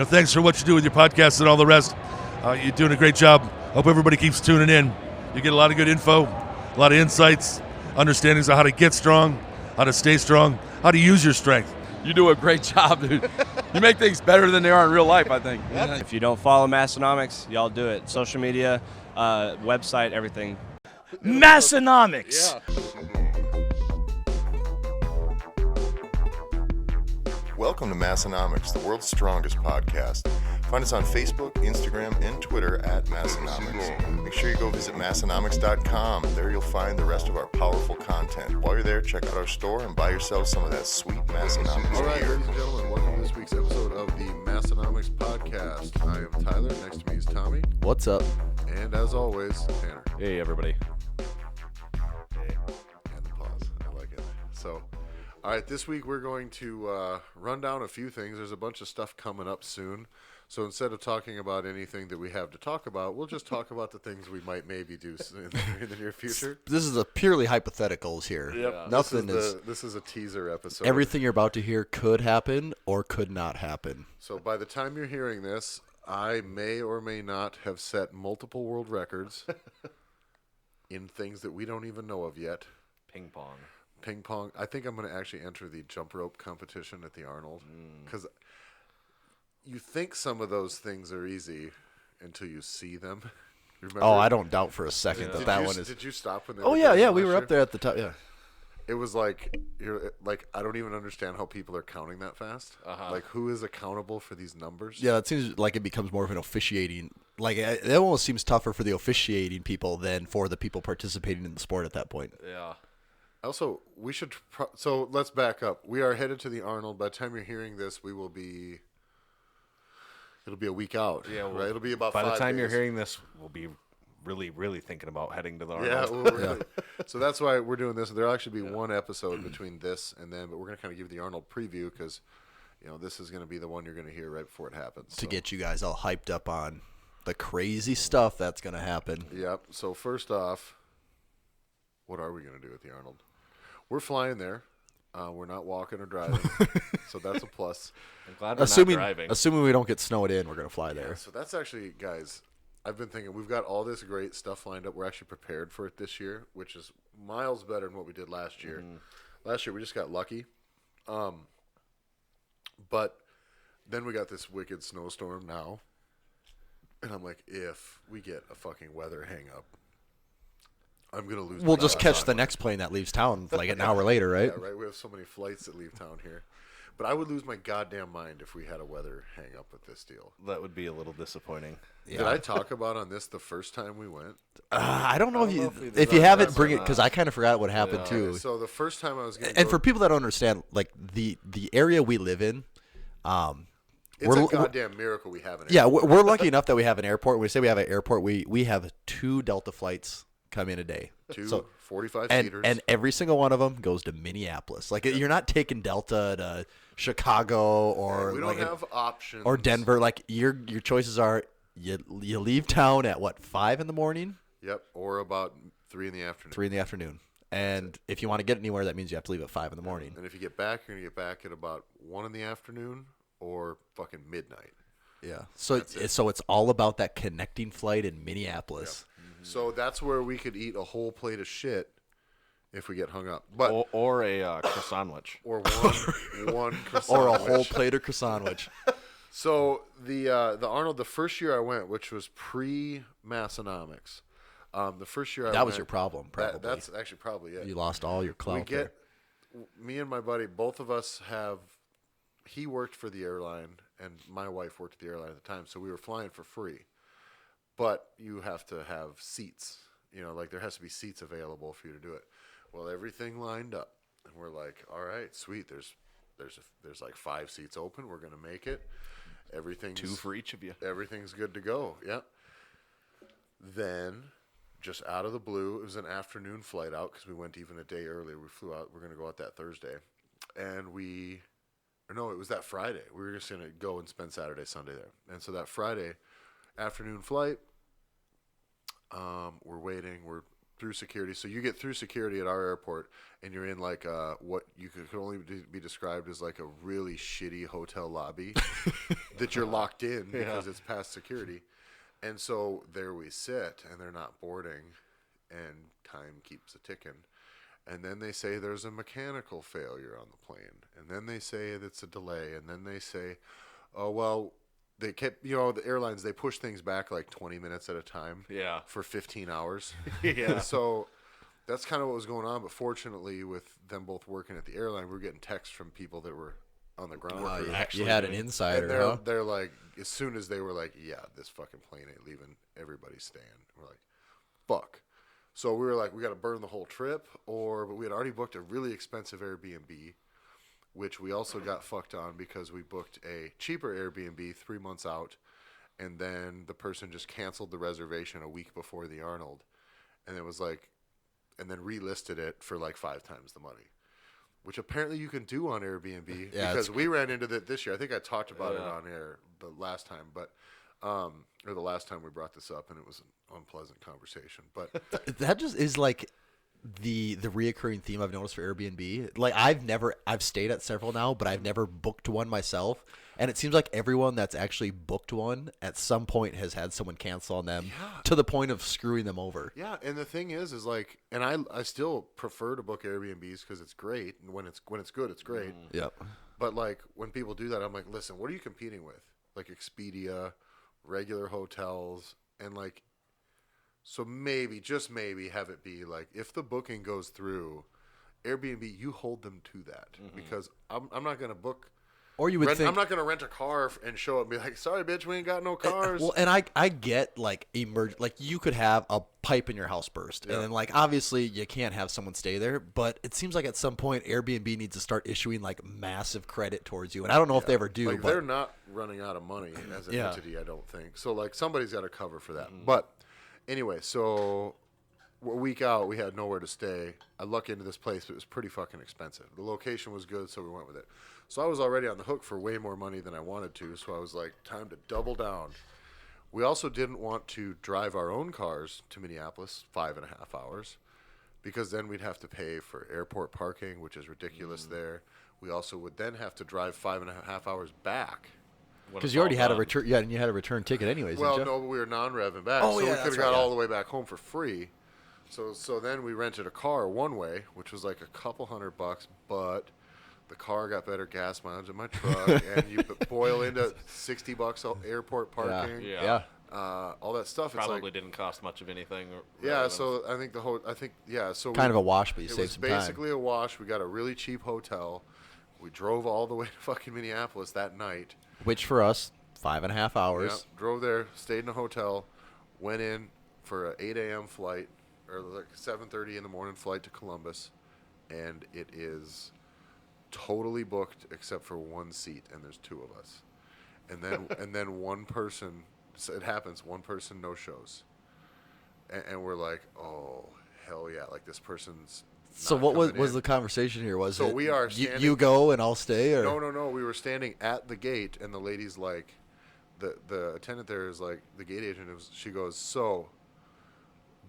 Thanks for what you do with your podcast and all the rest. You're doing a great job. Hope everybody keeps tuning in. You get a lot of good info, a lot of insights, understandings of how to get strong, how to stay strong, how to use your strength. You do a great job, dude. You make things better than they are in real life, I think. If you don't follow Massenomics, y'all do it. Social media, website, everything. Massenomics. Yeah. Welcome to Massenomics, the world's strongest podcast. Find us on Facebook, Instagram, and Twitter at Massenomics. Make sure you go visit Massenomics.com. There you'll find the rest of our powerful content. While you're there, check out our store and buy yourself some of that sweet Massenomics All right, gear. ladies and gentlemen, welcome to this week's episode of the Massenomics podcast. I am Tyler. Next to me is Tommy. What's up? And as always, Tanner. Hey, everybody. Hey. And the pause. I like it. So, all right, this week we're going to run down a few things. There's a bunch of stuff coming up soon. So instead of talking about anything that we have to talk about, we'll just talk about the things we might maybe do in the near future. This is a purely hypotheticals here. Yep. Nothing This is a teaser episode. Everything you're about to hear could happen or could not happen. So by the time you're hearing this, I may or may not have set multiple world records in things that we don't even know of yet. Ping pong. I think I'm going to actually enter the jump rope competition at the Arnold because you think some of those things are easy until you see them. Remember? Oh, I don't doubt for a second that one is. Did you stop when they Oh were yeah, doing it we last were year? up there at the top. Yeah. It was like I don't even understand how people are counting that fast. Like who is accountable for these numbers? Yeah, that seems like it becomes more of an officiating. Like it almost seems tougher for the officiating people than for the people participating in the sport at that point. Yeah. Also, we should. So let's back up. We are headed to the Arnold. By the time you're hearing this, we will be. It'll be a week out. Yeah, right. It'll be about. By 5 the time days. you're hearing this, we'll be really, really thinking about heading to the Arnold. Yeah, well, really. So that's why we're doing this. There'll actually be one episode between this and then, but we're gonna kind of give the Arnold preview because, this is gonna be the one you're gonna hear right before it happens. To get you guys all hyped up on the crazy stuff that's gonna happen. Yep. So first off, what are we gonna do at the Arnold? We're flying there. We're not walking or driving, so that's a plus. I'm glad we're not driving. Assuming we don't get snowed in, we're gonna fly there. Yeah, so that's actually, guys, I've been thinking we've got all this great stuff lined up. We're actually prepared for it this year, which is miles better than what we did last year. Last year we just got lucky. But then we got this wicked snowstorm now. And I'm like, if we get a fucking weather hang up, I'm going to lose We'll my just goddamn catch the mind. next plane that leaves town like an hour later, right? Yeah, right. We have so many flights that leave town here. But I would lose my goddamn mind if we had a weather hang up with this deal. That would be a little disappointing. Did I talk about on this the first time we went? I don't know if if you haven't, bring it because I kind of forgot what happened too. So the first time I was going And for people that don't understand, like the area we live in, it's a goddamn miracle we have an yeah, airport. we're lucky enough that we have an airport. When we say we have an airport, we have 2 Delta flights come in a day. Two 45 and, seaters. and every single one of them goes to Minneapolis. Like you're not taking Delta to Chicago or we don't have options. or Denver. Like your choices are you leave town at what 5 in the morning, Yep, or about 3 in the afternoon. 3 in the afternoon. And if you want to get anywhere, that means you have to leave at 5 in the morning. And if you get back, you're going to get back at about 1 in the afternoon or fucking midnight. Yeah. So it's all about that connecting flight in Minneapolis. So that's where we could eat a whole plate of shit if we get hung up. But Or a croissant sandwich. or one croissant Or a sandwich. whole plate of croissant sandwich. So the Arnold, the first year I went, which was pre-Massenomics, the first year I went. That was your problem, probably. That's actually probably it. You lost all your clout there. Me and my buddy, both of us have. He worked for the airline, and my wife worked at the airline at the time, so we were flying for free. But you have to have seats. Like there has to be seats available for you to do it. Well, everything lined up, and we're like, all right, sweet. There's like 5 seats open. We're gonna make it. Everything's 2 for each of you. Everything's good to go. Yeah. Then, just out of the blue, it was an afternoon flight out because we went even a day earlier. We flew out. We're going to go out that Thursday. And it was that Friday. We were just going to go and spend Saturday, Sunday there. And so that Friday afternoon flight, we're waiting. We're through security. So you get through security at our airport, and you're in like what you could only be described as like a really shitty hotel lobby that you're locked in because it's past security. And so there we sit, and they're not boarding, and time keeps a ticking. And then they say there's a mechanical failure on the plane, and then they say it's a delay, and then they say, oh well. They kept, the airlines, they push things back like 20 minutes at a time for 15 hours. So that's kind of what was going on. But fortunately, with them both working at the airline, we were getting texts from people that were on the ground. Wow, you had an insider, and they're like, as soon as they were like, yeah, this fucking plane ain't leaving, everybody's staying. We're like, fuck. So we were like, we got to burn the whole trip. But we had already booked a really expensive Airbnb, which we also got fucked on because we booked a cheaper Airbnb 3 months out, and then the person just canceled the reservation a week before the Arnold, and it was like, and then relisted it for like 5 times the money, which apparently you can do on Airbnb because we ran into that this year. I think I talked about it on air the last time, but or the last time we brought this up, and it was an unpleasant conversation. But that just is like the reoccurring theme I've noticed for Airbnb. Like I've stayed at several now, but I've never booked one myself. And it seems like everyone that's actually booked one at some point has had someone cancel on them to the point of screwing them over. Yeah, and the thing is like, and I still prefer to book Airbnbs because it's great, and when it's good, it's great. Yep. But like when people do that, I'm like, listen, what are you competing with? Like Expedia, regular hotels, and like. So maybe, just maybe, have it be like if the booking goes through, Airbnb, you hold them to that because I'm not going to book. Or you would think I'm not going to rent a car and show up and be like, sorry, bitch, we ain't got no cars. Well, and I get like like you could have a pipe in your house burst, and then like obviously you can't have someone stay there. But it seems like at some point Airbnb needs to start issuing like massive credit towards you, and I don't know if they ever do. Like but they're not running out of money as an entity, I don't think. So like somebody's got to cover for that, but. Anyway, so a week out, we had nowhere to stay. I lucked into this place, but it was pretty fucking expensive. The location was good, so we went with it. So I was already on the hook for way more money than I wanted to, so I was like, time to double down. We also didn't want to drive our own cars to Minneapolis 5.5 hours because then we'd have to pay for airport parking, which is ridiculous there. We also would then have to drive 5.5 hours back. Because you already had a return, and you had a return ticket anyways. Well, didn't you? no, but we were non-revving back, Oh, so yeah, we could have that's got right, all the way back home for free. So then we rented a car one way, which was like a couple $100, but the car got better gas mileage than my truck, and you boil into $60 airport parking, all that stuff. Probably it's like, didn't cost much of anything. So I think so kind of a wash, but you it saved was some time. basically a wash. We got a really cheap hotel. We drove all the way to fucking Minneapolis that night. Which for us, 5.5 hours. Yeah, drove there, stayed in a hotel, went in for an 8 a.m. flight, or like 7:30 in the morning flight to Columbus, and it is totally booked except for one seat, and there's 2 of us. And then and then one person, so it happens, one person no shows. And we're like, oh, hell yeah, like this person's So not what was coming in. the conversation here? Was So it we are you standing- go and I'll stay? Or? No. We were standing at the gate, and the lady's like, the attendant there is like, the gate agent, she goes, so,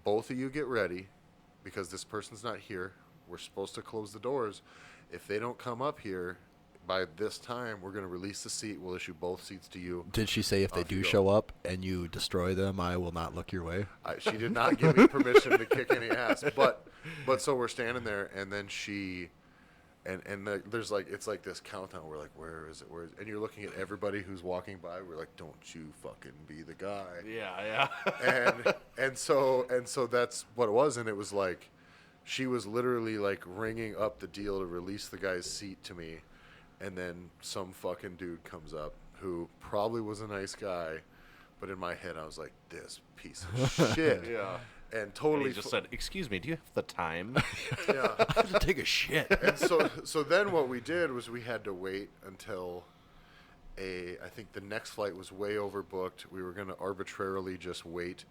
both of you get ready, because this person's not here. We're supposed to close the doors. If they don't come up here by this time, we're going to release the seat. We'll issue both seats to you. Did she say if they Off you do go. show up and you destroy them, I will not look your way? She did not give me permission to kick any ass. But so we're standing there, and then there's like, it's like this countdown. We're like, where is it? And you're looking at everybody who's walking by. We're like, don't you fucking be the guy. Yeah. and so that's what it was. And it was like, she was literally like ringing up the deal to release the guy's seat to me. And then some fucking dude comes up who probably was a nice guy, but in my head I was like, this piece of shit. Yeah. And totally And he just said, "Excuse me, do you have the time?" yeah. I have to take a shit. And so then what we did was we had to wait until I think the next flight was way overbooked. We were going to arbitrarily just wait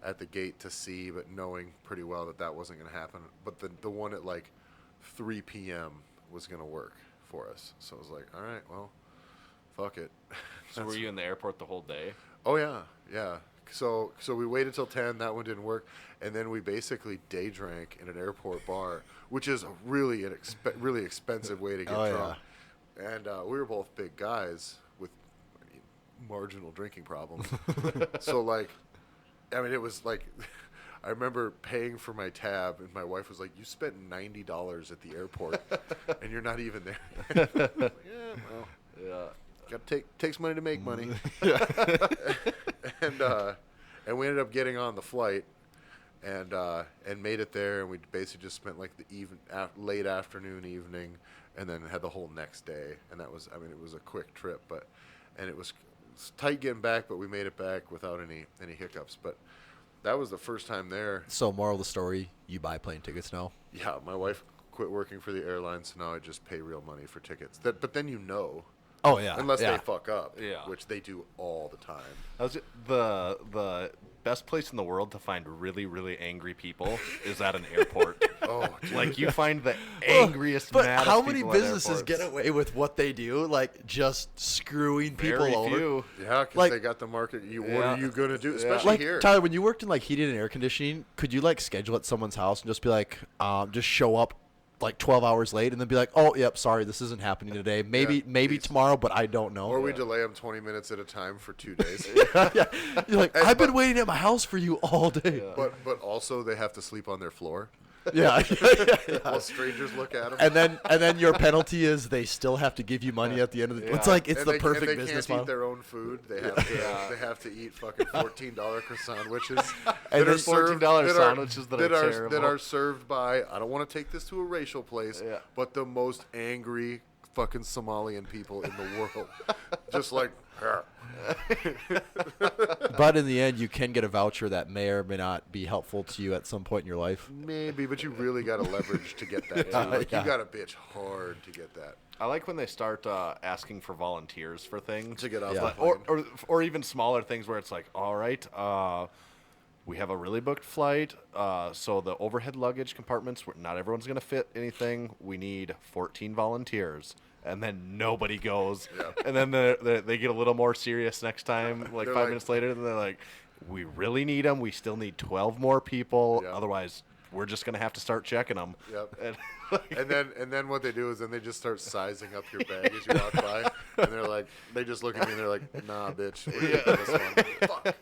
at the gate to see, but knowing pretty well that wasn't going to happen. But the one at like 3 p.m. was going to work for us. So I was like, all right, well, fuck it. So were you in the airport the whole day? Oh, yeah. So we waited till 10. That one didn't work, and then we basically day drank in an airport bar, which is a really really expensive way to get drunk. And we were both big guys with marginal drinking problems. So like, I mean, it was like. I remember paying for my tab, and my wife was like, "You spent $90 at the airport, and you're not even there." Got to takes money to make money. And we ended up getting on the flight, and made it there, and we basically just spent like the late afternoon, evening, and then had the whole next day, and that was, I mean, it was a quick trip, and it was tight getting back, but we made it back without any hiccups, but. That was the first time there. So, moral of the story, you buy plane tickets now? Yeah, my wife quit working for the airline, so now I just pay real money for tickets. But then Oh, yeah. unless they fuck up, Yeah. which they do all the time. The best place in the world to find really, really angry people is at an airport. Oh, dude. Like, you find the angriest, But maddest how many people at businesses airports. get away with what they do? Like, just screwing people Very over? few. Yeah, because like- they got the market. What Yeah. are you going to do? Especially Like, here. Tyler, when you worked in, like, heating and air conditioning, could you, like, schedule at someone's house and just be like, just show up, like, 12 hours late and then be like, oh, yep, sorry, this isn't happening today. Maybe please. tomorrow, but I don't know. Or we delay them 20 minutes at a time for 2 days. Yeah. You're like, I've been waiting at my house for you all day. But also they have to sleep on their floor Yeah. while strangers look at them. And then your penalty is they still have to give you money at the end of the. It's like it's the perfect and they business can't model. eat their own food. They have to eat fucking $14 croissant sandwiches. And that are then served- $14 that are- sandwiches that are terrible. that are served by. I don't want to take this to a racial place, but the most angry fucking Somalian people in the world. Just like. But in the end, you can get a voucher that may or may not be helpful to you at some point in your life. Maybe, but you really got to leverage to get that too. Like, you got to bitch hard to get that. I like when they start asking for volunteers for things. To get off the Like, plane. or even smaller things where it's like, all right, we have a really booked flight, so the overhead luggage compartments, not everyone's going to fit anything. We need 14 volunteers. And then nobody goes. And then they get a little more serious next time, like They're 5 like- minutes later, and they're like, we really need them. We still need 12 more people. Yeah. Otherwise, we're just going to have to start checking them. Yep. And, And then what they do is then they just start sizing up your bag as you walk by, and they're like, they just look at me and they're like, nah, bitch, we're getting this one. Fuck.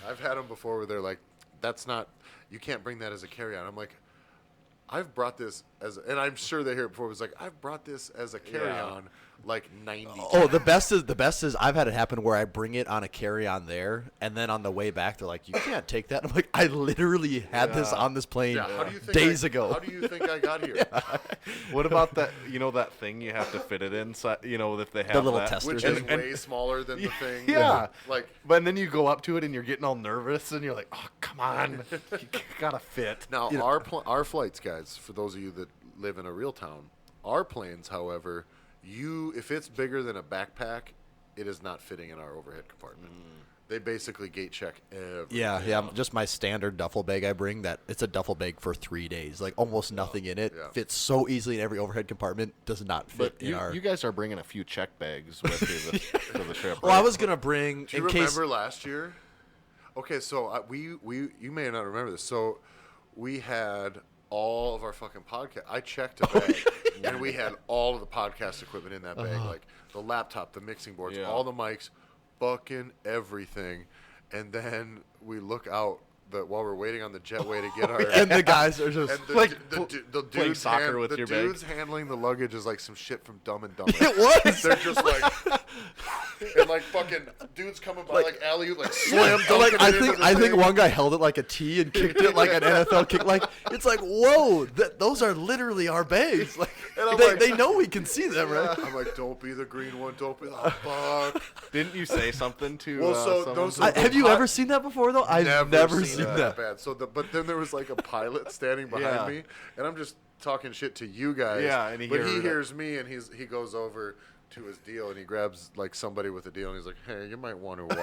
I've had them before where they're like, that's not, you can't bring that as a carry-on. I'm like, I've brought this as, and I'm sure they hear it before. It was like, I've brought this as a carry-on like 90 times. Oh, the best is I've had it happen where I bring it on a carry-on there, and then on the way back they're like, you can't take that. And I'm like, I literally had this on this plane How do you think days How ago. do you think I got here? what about that? You know that thing you have to fit it inside. You know if they have little that, tester Which thing. is way smaller than the thing. Yeah. Like, But then you go up to it and you're getting all nervous and you're like, oh come on, you gotta fit. now, our flights, guys, for those of you that live in a real town, our planes, however, if it's bigger than a backpack, it is not fitting in our overhead compartment. They basically gate check everything. Yeah. Just my standard duffel bag I bring. It's a duffel bag for 3 days. Like almost nothing in it. Yeah. Fits so easily in every overhead compartment. Does not fit But in our. you guys are bringing a few check bags with you to the trip. Well, I right? was gonna bring Do you in case. remember last year? Okay, so you may not remember this. So we had all of our fucking podcast. I checked a bag, and we had all of the podcast equipment in that bag, like the laptop, the mixing boards, Yeah. all the mics, fucking everything. And then we look out while we're waiting on the jetway to get our. And the guys are just And the, Like the playing dudes soccer with the your bag. dudes handling the luggage is like some shit from Dumb and Dumber. It was. They're just like, and like fucking dudes coming by like alley like slam So, like dunking it into the I think thing. one guy held it like a T and kicked it like an NFL kick. Like it's like whoa, those are literally our bags. Like And I'm like- they know we can see them, right? I'm like, don't be the green one, don't be the fuck. Didn't you say something to? Well, so someone? those- Have you ever seen that before though? I've never seen it that. bad. So but then there was like a pilot standing behind Yeah. me, and I'm just talking shit to you guys. Yeah, and he hears me, and he goes over to his deal, and he grabs like somebody with a deal, and he's like, "Hey, you might want to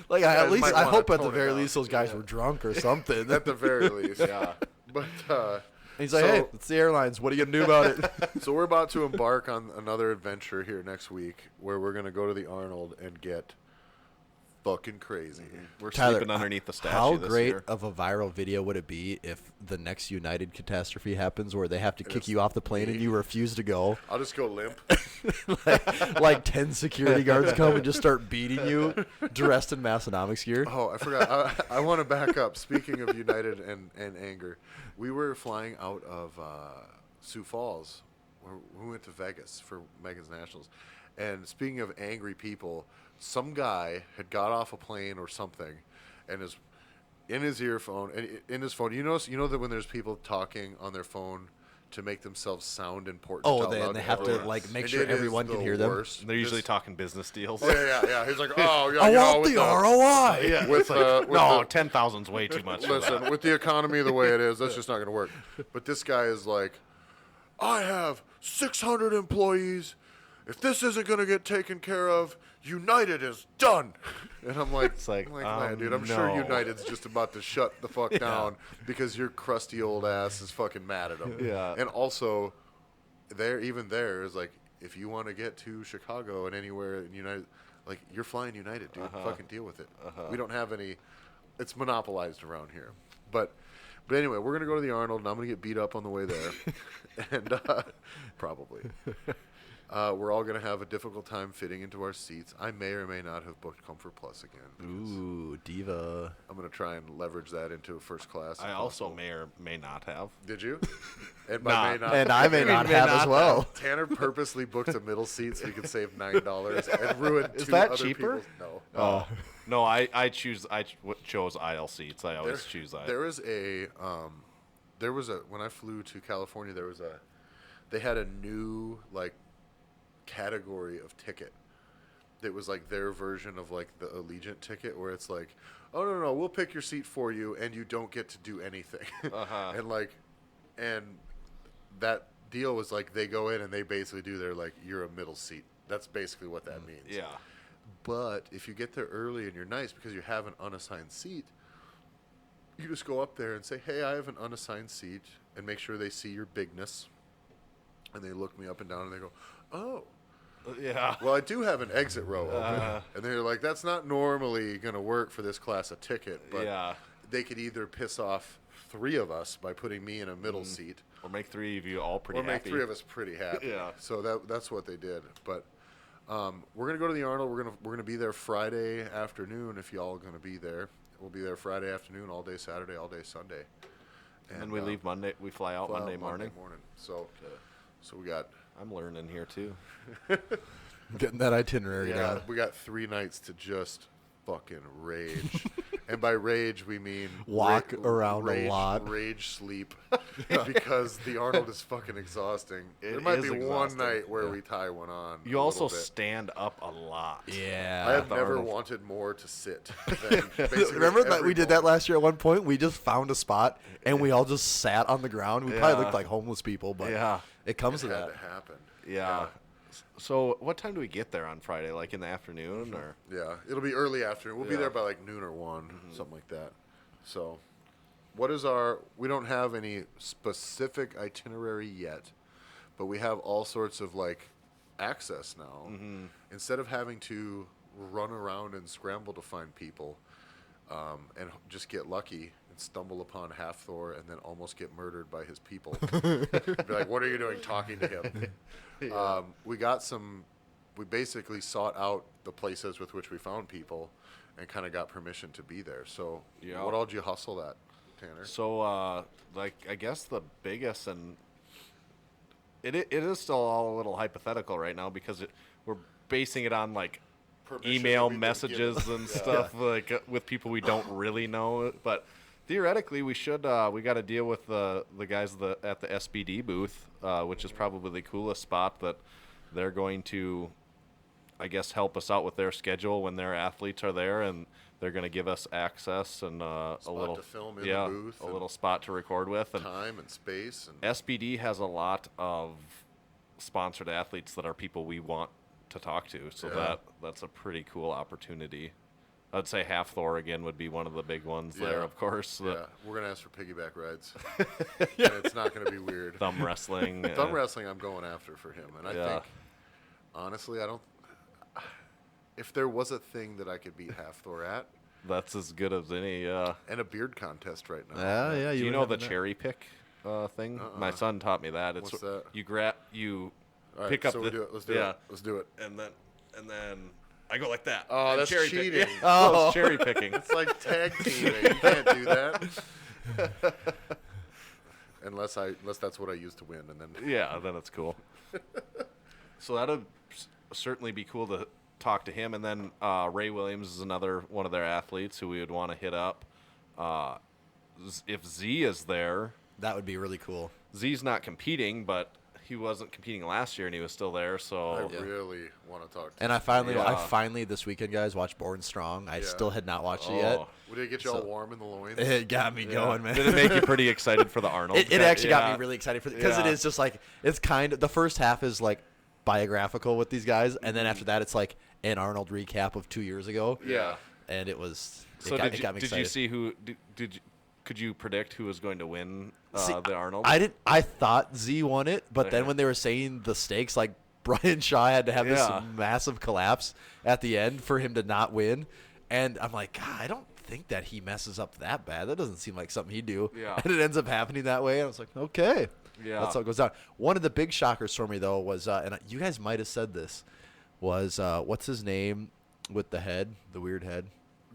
Like guys at least might I wanna hope at the tone it very down. least those guys were drunk or something. at the very least." Yeah. But And he's like, so- hey, it's the airlines. What are you gonna do about it? so we're about to embark on another adventure here next week, where we're gonna go to the Arnold and get fucking crazy. We're Tyler, sleeping underneath the statue how this great year. of a viral video would it be if the next United catastrophe happens where they have to kick you off the plane and you refuse to go? I'll just go limp. like 10 security guards come and just start beating you dressed in Massenomics gear. Oh, I forgot. I want to back up. Speaking of United and anger, we were flying out of Sioux Falls. We went to Vegas for Megan's Nationals. And speaking of angry people, some guy had got off a plane or something and is in his earphone, and in his phone. You know that when there's people talking on their phone to make themselves sound important. Oh, out loud they have to like make sure everyone can hear them. worst. They're usually talking business deals. Yeah. He's like, oh, yeah. I you know, want with the ROI. Yeah, With, with no, the- 10,000's way too much. for Listen, that. with the economy the way it is, that's just not going to work. But this guy is like, I have 600 employees. If this isn't going to get taken care of, United is done. And I'm like, man, dude, I'm sure no. United's just about to shut the fuck down because your crusty old ass is fucking mad at them. Yeah. And also, there is like, if you want to get to Chicago and anywhere in United, like, you're flying United, dude. Fucking deal with it. We don't have any. It's monopolized around here. But anyway, we're gonna go to the Arnold, and I'm gonna get beat up on the way there, and probably. We're all going to have a difficult time fitting into our seats. I may or may not have booked Comfort Plus again. Ooh, diva. I'm going to try and leverage that into a first class. I also may or may not have. Did you? And by may not. And I may not have as well. Tanner purposely booked a middle seat so he could save $9 and ruin Is two that other cheaper? people's. No. Oh. No, I chose aisle seats. I always choose aisle. There was a when I flew to California, they had a new like category of ticket that was like their version of like the Allegiant ticket, where it's like, oh no, we'll pick your seat for you and you don't get to do anything. and that deal was like they go in and they basically do their like, you're a middle seat. That's basically what that means. Yeah. But if you get there early and you're nice because you have an unassigned seat, you just go up there and say, hey, I have an unassigned seat, and make sure they see your bigness. And they look me up and down and they go, oh. Yeah. Well, I do have an exit row open. And they're like, that's not normally going to work for this class of ticket. But Yeah. they could either piss off 3 of us by putting me in a middle seat, Or make 3 of you all pretty or happy. make 3 of us pretty happy. Yeah. So that's what they did. But we're gonna go to the Arnold. We're gonna be there Friday afternoon. If y'all are gonna be there, we'll be there Friday afternoon, all day Saturday, all day Sunday. And then we leave Monday. We fly out fly Monday out morning. So we got I'm learning here too. Getting that itinerary down. we got 3 nights to just fucking rage. And by rage we mean Walk around a lot. rage sleep, because the Arnold is fucking exhausting. There It might is be one exhausting. night where we tie one on. You a also little bit. stand up a lot. Yeah. I have the never Arnold. wanted more to sit. Than basically Remember that every we did that moment. last year at one point? We just found a spot and we all just sat on the ground. We Yeah. probably looked like homeless people, but Yeah. it comes It to had that. to happen. Yeah. So what time do we get there on Friday? Like in the afternoon or? Yeah, it'll be early afternoon. We'll be Yeah. there by like noon or 1, something like that. So, what is our? We don't have any specific itinerary yet, but we have all sorts of like access now. Instead of having to run around and scramble to find people, and just get lucky and stumble upon Half Thor and then almost get murdered by his people. Be like, what are you doing talking to him? We basically sought out the places with which we found people and kind of got permission to be there. So Yeah. what all did you hustle that, Tanner? So, like, I guess the biggest, and it is still all a little hypothetical right now because we're basing it on, like, Permission email that we didn't messages give. and stuff, like, with people we don't really know. But theoretically, we should, we got to deal with the guys at the SBD booth, which is probably the coolest spot that they're going to, I guess, help us out with their schedule when their athletes are there, and they're going to give us access and a little to film in the booth a and little spot to record with. And Time and space and SBD has a lot of sponsored athletes that are people we want to talk to, so Yeah. that's a pretty cool opportunity. I'd say Half Thor again would be one of the big ones there, Yeah. of course. yeah, we're gonna ask for piggyback rides, and it's not gonna be weird. Thumb wrestling. Thumb wrestling, I'm going after for him, and I Yeah. think honestly, I don't. if there was a thing that I could beat Half Thor at, That's as good as any. and a beard contest right now. Yeah. Do you would know have the that. cherry pick thing? My son taught me that. It's What's that? you All right, pick up so the we do it. Let's do yeah, it. Let's do it. and then I go like that. Oh, and that's cherry cheating. Pick. Oh, it's cherry picking. It's like tag teaming. You can't do that. Unless that's what I use to win, and then Yeah, then it's cool. So that'd certainly be cool to talk to him. And then Ray Williams is another one of their athletes who we would want to hit up. If Z is there, That would be really cool. Z's not competing, but he wasn't competing last year, and he was still there. I So really want to talk to And him. I finally this weekend, guys, watched Born Strong. I still had not watched it yet. Did it get you all warm in the loins? It got me going, man. did it make you pretty excited for the Arnold? It actually got Yeah. me really excited for because it Yeah. is just like it's kind of the first half is like biographical with these guys, and then after that it's like an Arnold recap of 2 years ago. Yeah. And it was So it got me did excited. you see who did you, could you predict who was going to win See, the Arnold? I didn't. I thought Z won it, but then Okay. when they were saying the stakes, like Brian Shaw had to have Yeah. this massive collapse at the end for him to not win, and I'm like, God, I don't think that he messes up that bad. That doesn't seem like something he'd do. Yeah. And it ends up happening that way. And I was like, okay, Yeah. that's how it goes down. One of the big shockers for me though was, and you guys might have said this, was what's his name with the head, the weird head.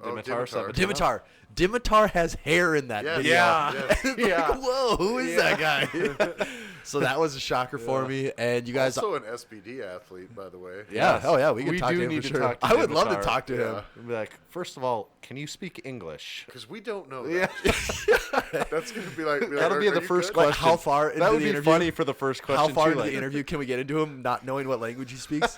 Dimitar Dimitar. Dimitar. Dimitar has hair in that Yes. video. Yeah. Yes. It's like, whoa, who is that guy? So that was a shocker for me. And you guys, Also an SBD athlete, by the way. yeah, Yes. oh yeah, we can We talk do to him need for to sure. talk to I would love to Dimitar. talk to him. Be like, first of all, can you speak English? Because we don't know that. That's going to be like... That'll be "Are the you first good?" Like question. how far into That would the be interview? funny for the first question. How far too, into like- the interview can we get into him not knowing what language he speaks?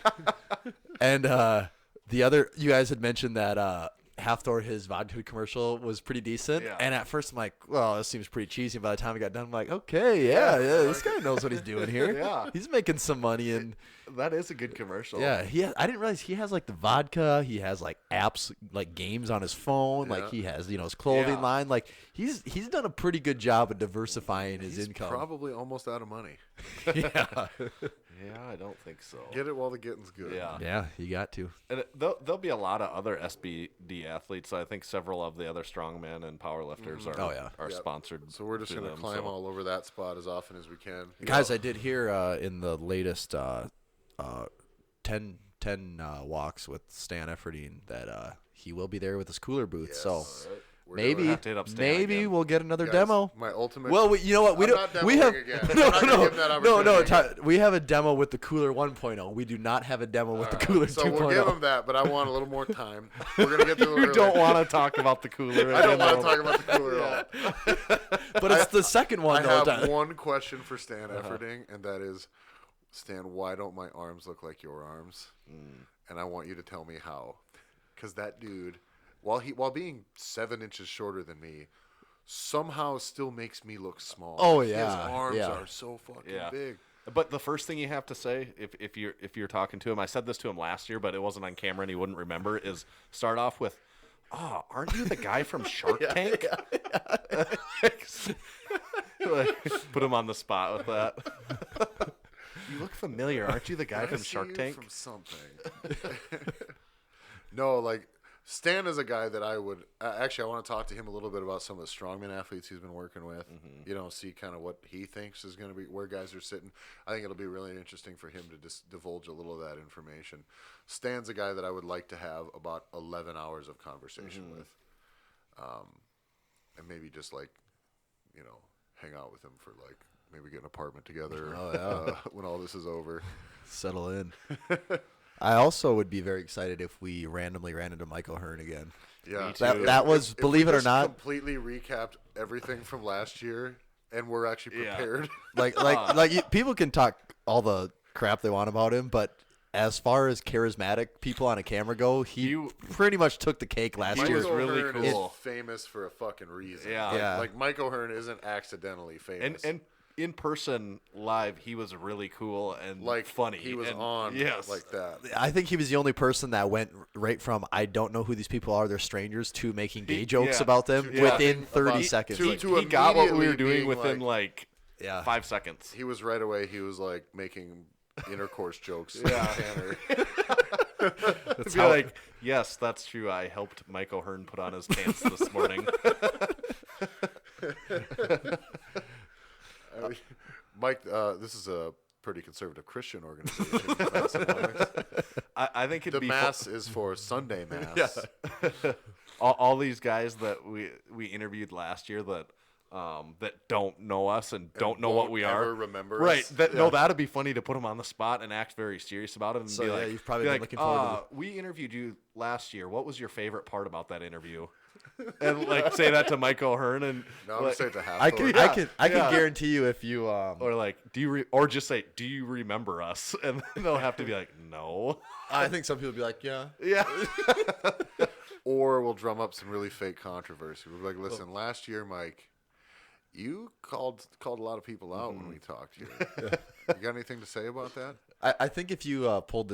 And the other, you guys had mentioned that Half Thor, his vodka commercial was pretty decent. Yeah. And at first I'm like, well, this seems pretty cheesy. By the time I got done, I'm like, okay, yeah, this guy knows what he's doing here. Yeah. He's making some money and. That is a good commercial. Yeah, I didn't realize he has like the vodka. He has like apps, like games on his phone. Like Yeah. he has, his clothing Yeah. line. Like he's done a pretty good job of diversifying his He's income. probably almost out of money. Yeah, Yeah, I don't think so. Get it while the getting's good. Yeah. yeah, you got to. And there'll be a lot of other SBD athletes. I think several of the other strongmen and powerlifters are Oh, yeah. are Yep. sponsored. So we're just through going to them, climb so- all over that spot as often as we can. Guys, I did hear in the latest 10 walks with Stan Efferding that he will be there with his cooler booth. So We're maybe doing it. have to hit up Stan maybe again. we'll get another Guys, demo. My ultimate... Well, you know what? We I'm don't. not We have demoing again. I'm not gonna give him that no. opportunity. We have a demo with the Cooler 1.0. We do not have a demo with the Cooler So 2.0. we'll give him that, but I want a little more time. We're going to get to You don't want to talk about the cooler. I don't again, want to though. talk about the cooler at all. But it's the second one I though. have one question for Stan Efferding, and that is, Stan, why don't my arms look like your arms? And I want you to tell me how. Because that dude, while being 7 inches shorter than me, somehow still makes me look small. Oh, Like, yeah, his arms yeah. are so fucking Yeah. big. But the first thing you have to say, if you're talking to him, I said this to him last year, but it wasn't on camera and he wouldn't remember, is start off with, "Oh, aren't you the guy from Shark Tank?" Like, put him on the spot with that. You look familiar, aren't you the guy I from see Shark you Tank? From something. No, like Stan is a guy that I would actually. I want to talk to him a little bit about some of the strongman athletes he's been working with. See kind of what he thinks is going to be where guys are sitting. I think it'll be really interesting for him to just divulge a little of that information. Stan's a guy that I would like to have about 11 hours of conversation with, and maybe just like, hang out with him for like maybe get an apartment together. When all this is over. Settle in. I also would be very excited if we randomly ran into Michael Hearn again. Yeah, Me too. That was, If we believe it or just not, completely recapped everything from last year, and we're actually Yeah. prepared. people can talk all the crap they want about him, but as far as charismatic people on a camera go, he pretty much took the cake last He year. was really Hearn cool. is famous for a fucking reason. Yeah. Yeah. Like Mike O'Hearn isn't accidentally famous. And in person, live, he was really cool and like funny. he was and, on yes. like that. I think he was the only person that went right from I don't know who these people are, they're strangers, to making gay jokes yeah. about them To within talking 30 about- seconds. to- Like, to He got what we were immediately doing being within like- yeah. 5 seconds. He was right away. He was like making intercourse jokes. Yeah. Tanner. Be like, yes, that's true. I helped Mike O'Hearn put on his pants this morning. Mike, this is a pretty conservative Christian organization. Massenomics. I think it'd The be mass is for Sunday mass. all these guys that we interviewed last year that don't know us and don't know what won't we ever are. remember Right. us. No, that'd be funny to put them on the spot and act very serious about it and So, be yeah, like, you've probably be been like, looking forward to we interviewed you last year. What was your favorite part about that interview? And like say that to Mike O'Hearn and No, I'm like, saying to half. I can Yeah. guarantee you if you or like or just say, do you remember us? And then they'll have to be like, no. I think some people would be like, yeah. Yeah. Or we'll drum up some really fake controversy. We'll be like, listen, last year, Mike, you called a lot of people out when we talked to you. You got anything to say about that? I think if you pulled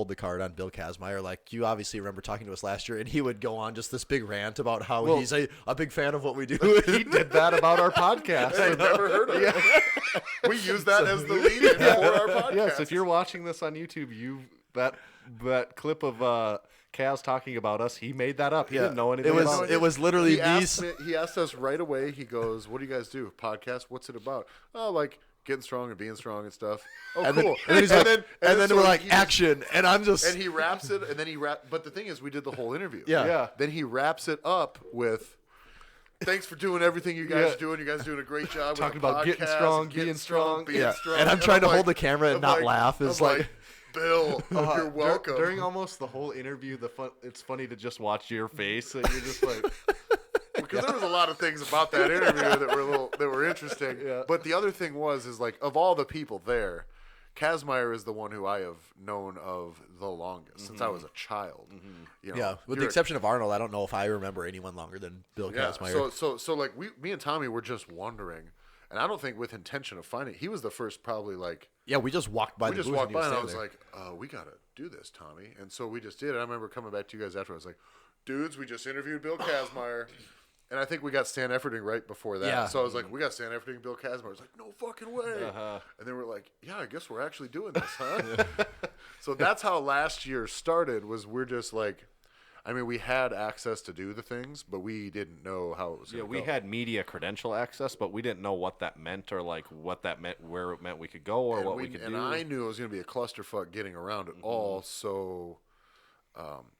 the card on Bill Kazmaier, like you obviously remember talking to us last year, and he would go on just this big rant about how he's a big fan of what we do. He did that about our podcast. I've never heard of it. We use that as the lead-in for our podcast. Yes, if you're watching this on YouTube, that clip of Kaz talking about us, he made that up. He didn't know anything about it. It was literally he asked us right away. He goes, "What do you guys do? Podcast? What's it about? Oh, like getting strong and being strong and stuff. Oh, and cool. Then, and then he's like, and then so we're like, he action, and I'm just. and he wraps it, and then But the thing is, we did the whole interview. Yeah. Then he wraps it up with, "Thanks for doing everything you guys are doing. You guys are doing a great job. Talking with the about getting podcast, strong, getting being strong, strong." being strong." And I'm trying to like- hold the camera and I'm not like- laugh. It's I'm like, Bill, you're welcome. During almost the whole interview, it's funny to just watch your face, and you're just like, Because there was a lot of things about that interview that were interesting. Yeah. But the other thing was like of all the people there, Kazmaier is the one who I have known of the longest since I was a child. You know, yeah, with the you're- exception of Arnold, I don't know if I remember anyone longer than Bill Yeah. Kazmaier. So like me and Tommy were just wondering, and I don't think with intention of finding. He was the first, probably like. Yeah, we just walked by We the just booth walked and he by and I was was standing like, we got to do this, Tommy. And so we just did it. I remember coming back to you guys after. I was like, dudes, we just interviewed Bill Kazmaier. And I think we got Stan Efferding right before that. Yeah. So I was like, we got Stan Efferding and Bill Kazmaier. I was like, no fucking way. And then we're like, yeah, I guess we're actually doing this, huh? So that's how last year started, was we're just like, I mean, we had access to do the things, but we didn't know how it was yeah, going to we go. had media credential access, but we didn't know what that meant or like what that meant, where it meant we could go or what we could and do. I knew it was going to be a clusterfuck getting around it all. So,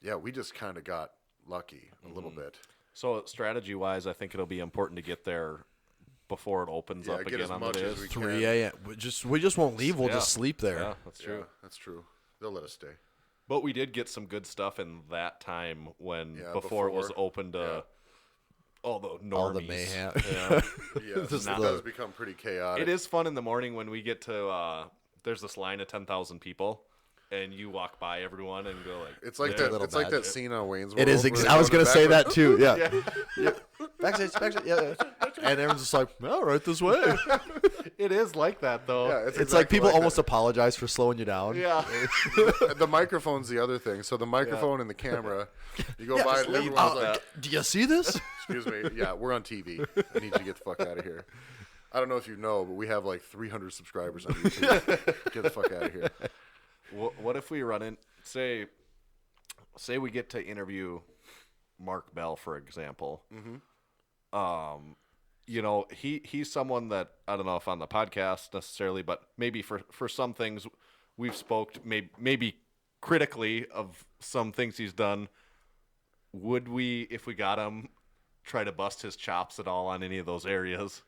yeah, we just kind of got lucky a little bit. So strategy-wise, I think it'll be important to get there before it opens Yeah, up get again as on much the as days. we 3 a.m. We just won't leave. We'll just sleep there. Yeah, that's true. Yeah, that's true. They'll let us stay. But we did get some good stuff in that time when Yeah, before it was before. open to all the normies. All the mayhem. Yeah. Yeah, this Just does become pretty chaotic. It is fun in the morning when we get to there's this line of 10,000 people and you walk by everyone and go like, It's like yeah. that. little It's like badge. that scene on Wayne's World. It is. where they I was go gonna to say back- that too. Yeah. Backstage. Yeah. And everyone's just like, "No, right this way." It is like that though. Yeah, It's exactly like people that. almost apologize for slowing you down. Yeah. The microphone's the other thing. So the microphone and the camera, you go by and everyone's like, Do you see this? "Excuse me, yeah, we're on TV. I need you to get the fuck out of here." I don't know if you know, but we have like 300 subscribers on YouTube. Get the fuck out of here. What if we run in, say we get to interview Mark Bell, for example. You know, he's someone that, I don't know if on the podcast necessarily, but maybe for some things we've spoke maybe critically of some things he's done. Would we, if we got him, try to bust his chops at all on any of those areas?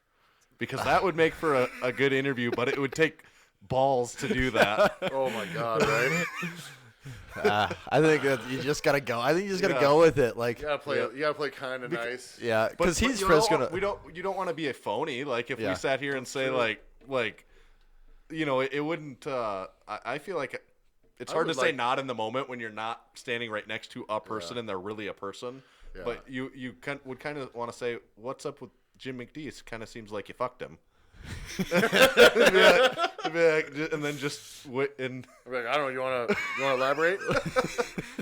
Because that would make for a good interview, but it would take balls to do that. Oh my god, right? I think that you just gotta go. I think you just gotta go with it. Like, You gotta play kind of nice. yeah, But because he's you first don't, gonna. you don't want to be a phony. Like if Yeah. we sat here and say like, you know, it wouldn't. I feel like it's hard to would say like- not in the moment when you're not standing right next to a person and they're really a person. Yeah. But you would kind of want to say, what's up with Jim McDeese? Kind of seems like you fucked him. And then just and I'm like, I don't know. You wanna elaborate?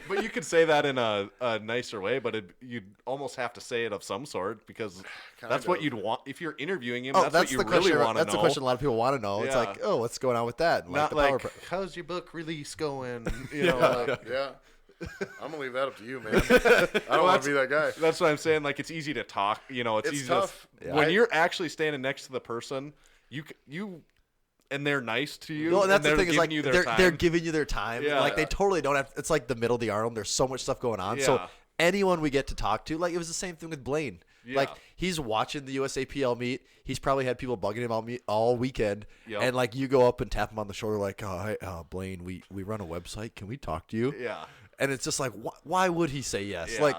but you could say that in a nicer way, but you'd almost have to say it of some sort because that's what of. you'd want if you're interviewing him. Oh, that's what you the really question. want to know. That's the question a lot of people want to know. It's Yeah. like, oh, what's going on with that? And Not the like, power pro- how's your book release going? You know, like, Yeah. I'm gonna leave that up to you, man. I don't want to be that guy. That's what I'm saying. Like, it's easy to talk. It's It's easy tough. to when you're actually standing next to the person. You and they're nice to you. No, and that's they're the thing is like giving you their they're time. giving you their time. Yeah. Like they totally don't have. It's like the middle of the Arnold. There's so much stuff going on. So Yeah. anyone we get to talk to, like it was the same thing with Blaine. Like Yeah. he's watching the USAPL meet. He's probably had people bugging him all weekend. Yep. And like you go up and tap him on the shoulder, like, "Oh, hey, Blaine, we run a website. Can we talk to you?" Yeah. And it's just like, why would he say yes? Yeah. Like.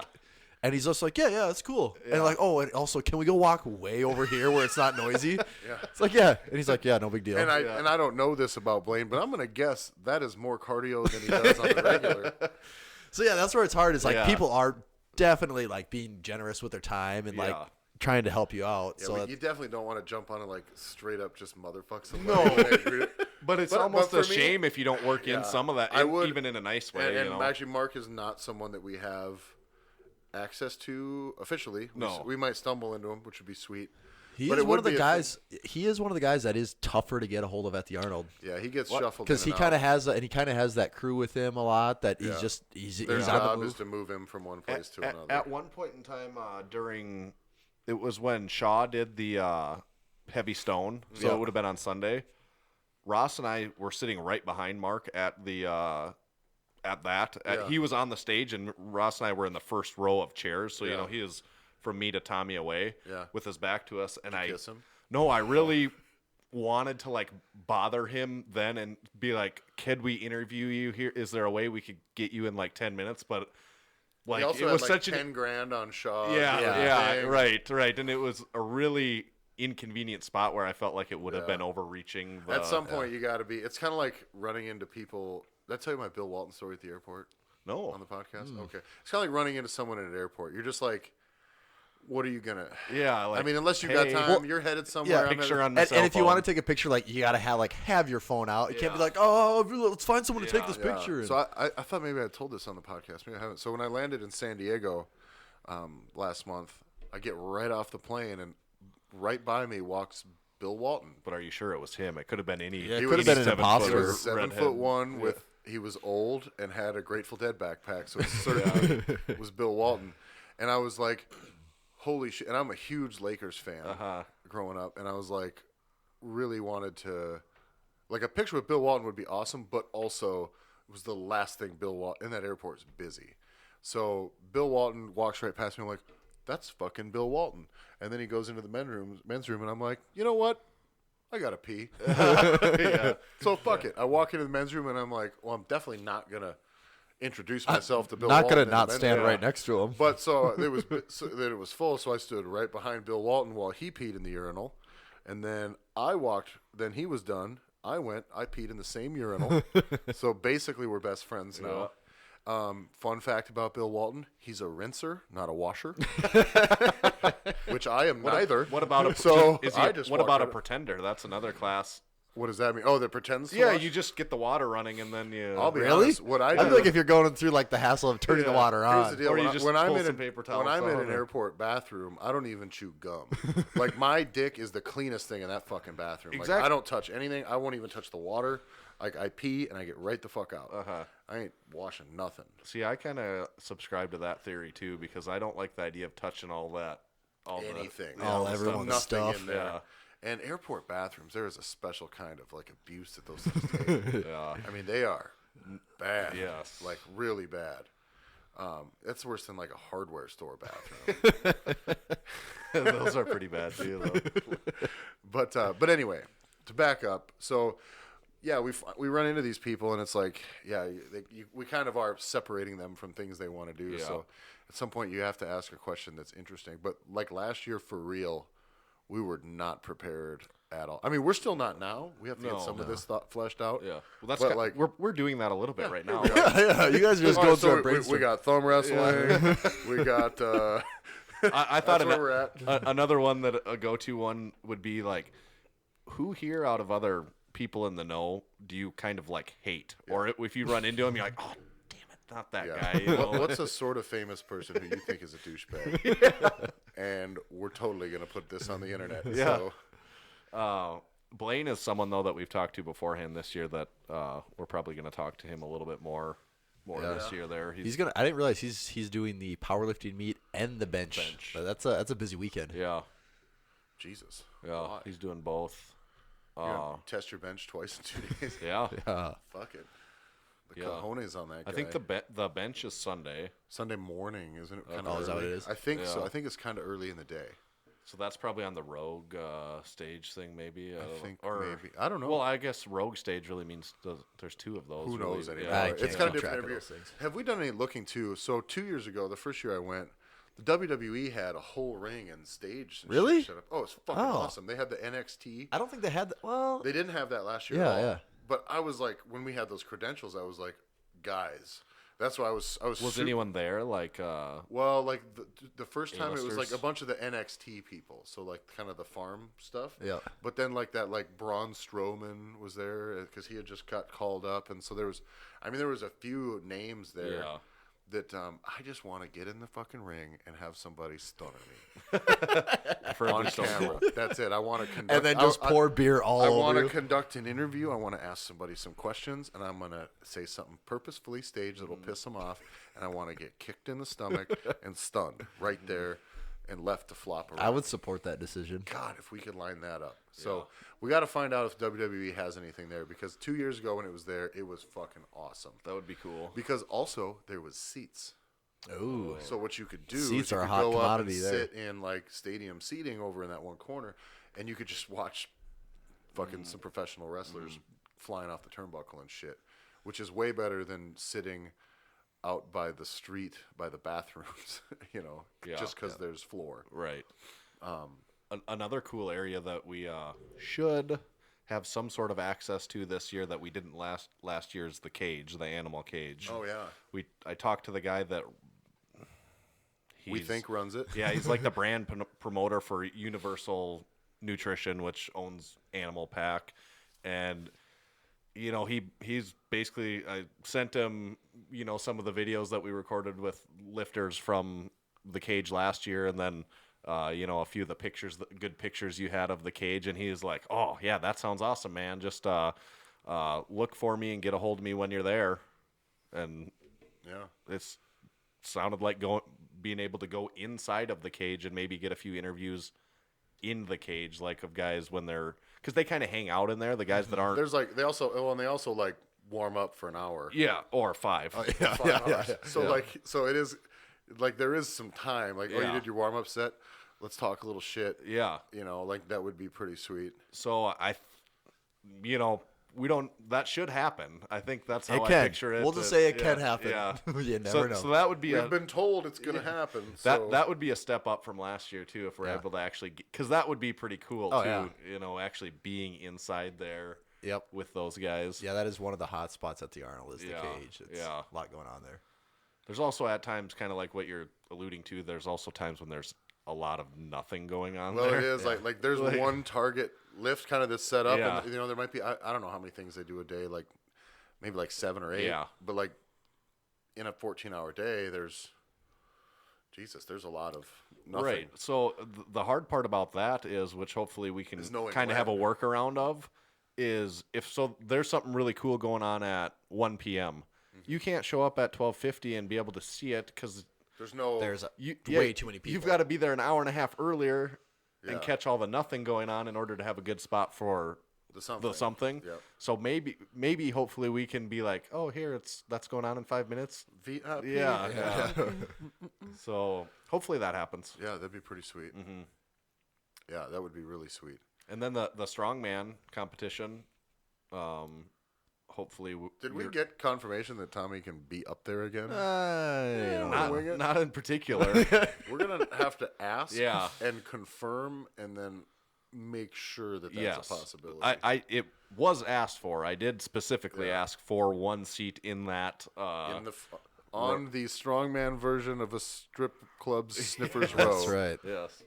And he's just like, yeah, it's cool. And like, oh, and also, can we go walk way over here where it's not noisy? It's like, yeah. And he's like, yeah, no big deal. And I don't know this about Blaine, but I'm gonna guess that is more cardio than he does on the regular. So yeah, that's where it's hard. Is like Yeah. people are definitely like being generous with their time and like Yeah. trying to help you out. Yeah, so but that- you definitely don't want to jump on it like straight up just motherfuck somebody. No. But it's almost but a for me- shame if you don't work in Yeah, some of that, I would- even in a nice way. And actually, Mark is not someone that we have access to officially. No. We might stumble into him, which would be sweet. he but is it one would of the be a guys. He is one of the guys that is tougher to get a hold of at the Arnold Yeah, he gets shuffled because he kind of has that crew with him a lot. That he's Yeah. just he's Their on the job move. is to move him from one place to another. At one point in time, during it was when Shaw did the heavy stone, so Yeah. it would have been on Sunday. Ross and I were sitting right behind Mark at the Yeah. he was on the stage, and Ross and I were in the first row of chairs. So Yeah. he is from me to Tommy away, Yeah. with his back to us. And kiss him? No, I really wanted to like bother him then and be like, "Could we interview you here? Is there a way we could get you in like 10 minutes?" But like he also it had was like such 10 grand on Shaw. yeah, thing. right. And it was a really inconvenient spot where I felt like it would have Yeah. been overreaching. At some point, you got to be. It's kind of like running into people. Did I tell you my Bill Walton story at the airport No. on the podcast? Okay. It's kind of like running into someone at an airport. You're just like, what are you going to. Yeah, like, I mean, unless you hey, got time, you're headed somewhere. I'm picture headed- on the And cell if you phone. want to take a picture, like you gotta have your phone out. You can't be Yeah. like, oh, let's find someone to take this Yeah. picture. So I thought maybe I told this on the podcast. Maybe I haven't. So when I landed in San Diego last month, I get right off the plane, and right by me walks Bill Walton. But are you sure it was him? It could have been any. Yeah, it He could have was been an imposter. He was 7'1" redhead. with. He was old and had a Grateful Dead backpack, so it certainly was Bill Walton. And I was like, "Holy shit!" And I'm a huge Lakers fan growing up, and I was like, really wanted to, like, a picture with Bill Walton would be awesome, but also it was the last thing Bill Walton in that airport is busy. So Bill Walton walks right past me. I'm like, "That's fucking Bill Walton." And then he goes into the men's room, and I'm like, "You know what? I gotta pee." So fuck it. I walk into the men's room and I'm like, well, I'm definitely not gonna introduce myself to Bill. Not Walton gonna in the not men's stand room. right next to him. But so it was full, so I stood right behind Bill Walton while he peed in the urinal, and then I walked. Then he was done. I peed in the same urinal. So basically, we're best friends now. Fun fact about Bill Walton: he's a rinser, not a washer. Which I am neither. What about a So is he, I just what walked about a right- pretender? That's another class. What does that mean? Oh, that pretends. To Yeah, wash? you just get the water running and then you. I'll be Really? honest. What I I do. feel like if you're going through like the hassle of turning the water Here's on. the deal. Or you When, just when I'm pull in some an, paper when towels I'm in off. an airport bathroom, I don't even chew gum. Like my dick is the cleanest thing in that fucking bathroom. Like Exactly. I don't touch anything. I won't even touch the water. Like I pee and I get right the fuck out. I ain't washing nothing. See, I kind of subscribe to that theory too because I don't like the idea of touching all that. All Anything. The, All the everyone's Nothing stuff. in there. Yeah. And airport bathrooms, there is a special kind of like abuse that those things take. Yeah. I mean, they are bad. Yes. Like really bad. It's worse than like a hardware store bathroom. Those are pretty bad too, though. But anyway, to back up, so yeah, we run into these people, and it's like, yeah, we kind of are separating them from things they want to do. Yeah. So at some point, you have to ask a question that's interesting. But like last year, for real, we were not prepared at all. I mean, we're still not now. We have to get some of this thought fleshed out. Yeah. Well, that's But, like we're doing that a little bit right now. Yeah, you guys are just All going right, through so a brainstorm. we got thumb wrestling. We got. I thought That's where we're at. another one that a go-to one would be like, who here out of other people in the know do you kind of like hate, or if you run into him, you're like, oh damn it, not that guy. You know? What's a sort of famous person who you think is a douchebag? And we're totally gonna put this on the internet. Yeah. So Blaine is someone though that we've talked to beforehand this year that we're probably going to talk to him a little bit more more this year. There, He's gonna. I didn't realize he's doing the powerlifting meet and the bench. That's a busy weekend. Yeah, Jesus. yeah, he's doing both. You're gonna test your bench twice in 2 days. Yeah, Fuck it. The cojones on that guy. I think the bench is Sunday. Sunday morning, isn't it? Kind is that what it is? I think so. I think it's kind of early in the day. So that's probably on the Rogue stage thing, maybe. I think maybe. I don't know. Well, I guess Rogue stage really means there's two of those. Who knows really. anymore? Yeah. It's kind of different every year. Have we done any looking too? So 2 years ago, the first year I went, the WWE had a whole ring and stage. And Really? shit set up. Oh, it's fucking awesome. They had the NXT. I don't think they had. Well, They didn't have that last year. Yeah, at all. yeah. But I was like, when we had those credentials, I was like, guys. That's why I was. Was anyone there? Like, Well, like the first time it was like A-listers? a bunch of the NXT people, so like kind of the farm stuff. Yeah. But then like Braun Strowman was there because he had just got called up, and so there was a few names there Yeah. that I just want to get in the fucking ring and have somebody stunner me on camera. That's it. I want to conduct and then just pour beer all I over want to you. conduct an interview. I want to ask somebody some questions, and I'm going to say something purposefully staged that'll piss them off, and I want to get kicked in the stomach and stunned right there and left to flop around. I would support that decision. God, if we could line that up. So we got to find out if WWE has anything there, because 2 years ago when it was there, it was fucking awesome. that would be cool. Because also there was seats. Ooh. So what you could do Seats is you are a could hot go up and commodity there. sit in like stadium seating over in that one corner, and you could just watch fucking some professional wrestlers flying off the turnbuckle and shit, which is way better than sitting out by the street by the bathrooms, just because there's floor. Right. Another cool area that we should have some sort of access to this year that we didn't last year is the cage, the animal cage. Oh yeah, I talked to the guy that we think runs it. Yeah, he's like the brand promoter for Universal Nutrition, which owns Animal Pack, and he's basically, I sent him some of the videos that we recorded with lifters from the cage last year, and then a few of the good pictures you had of the cage, and he was like, "Oh yeah, that sounds awesome, man. Just look for me and get a hold of me when you're there." And Yeah. it's sounded like being able to go inside of the cage and maybe get a few interviews in the cage, like of guys when they're, because they kind of hang out in there. The guys that aren't. There's like they also like warm up for an hour. Yeah, or 5. 5 hours. So it is like there is some time. Like, oh, you did your warm up set. Let's talk a little shit. Yeah. Like that would be pretty sweet. So we don't. That should happen. I think that's how It I can. picture it. We'll just say it can happen. Yeah. You never know. So that would be We've been told it's going to happen. that would be a step up from last year too, if we're able to actually, because that would be pretty cool too. Yeah. Actually being inside there. Yep. With those guys. Yeah, that is one of the hot spots at the Arnold is the Yeah. cage. It's a lot going on there. There's also at times, kind of like what you're alluding to, there's also times when there's a lot of nothing going on Well, there. it is like there's one target lift kind of that's set up, Yeah. and there might be I don't know how many things they do a day, like maybe like 7 or 8. Yeah. But like in a 14-hour day, there's a lot of nothing. Right. So the hard part about that is, which hopefully we can Is knowing kind of have a when. workaround of, is if there's something really cool going on at 1 p.m. Mm-hmm. You can't show up at 12:50 and be able to see it because There's no. There's way too many people. You've got to be there an hour and a half earlier Yeah. and catch all the nothing going on in order to have a good spot for the something. the something. Yep. So maybe hopefully we can be like, oh, here that's going on in 5 minutes. VIP. Yeah. So hopefully that happens. Yeah, that'd be pretty sweet. Mm-hmm. Yeah, that would be really sweet. And then the strongman competition. Hopefully, Did we get confirmation that Tommy can be up there again? wing it. not in particular. We're gonna have to ask, Yeah. and confirm, and then make sure that that's Yes, a possibility. it was asked for. I did specifically ask for one seat in that. In the on the strongman version of a strip club's Sniffers Row. That's right. Yes,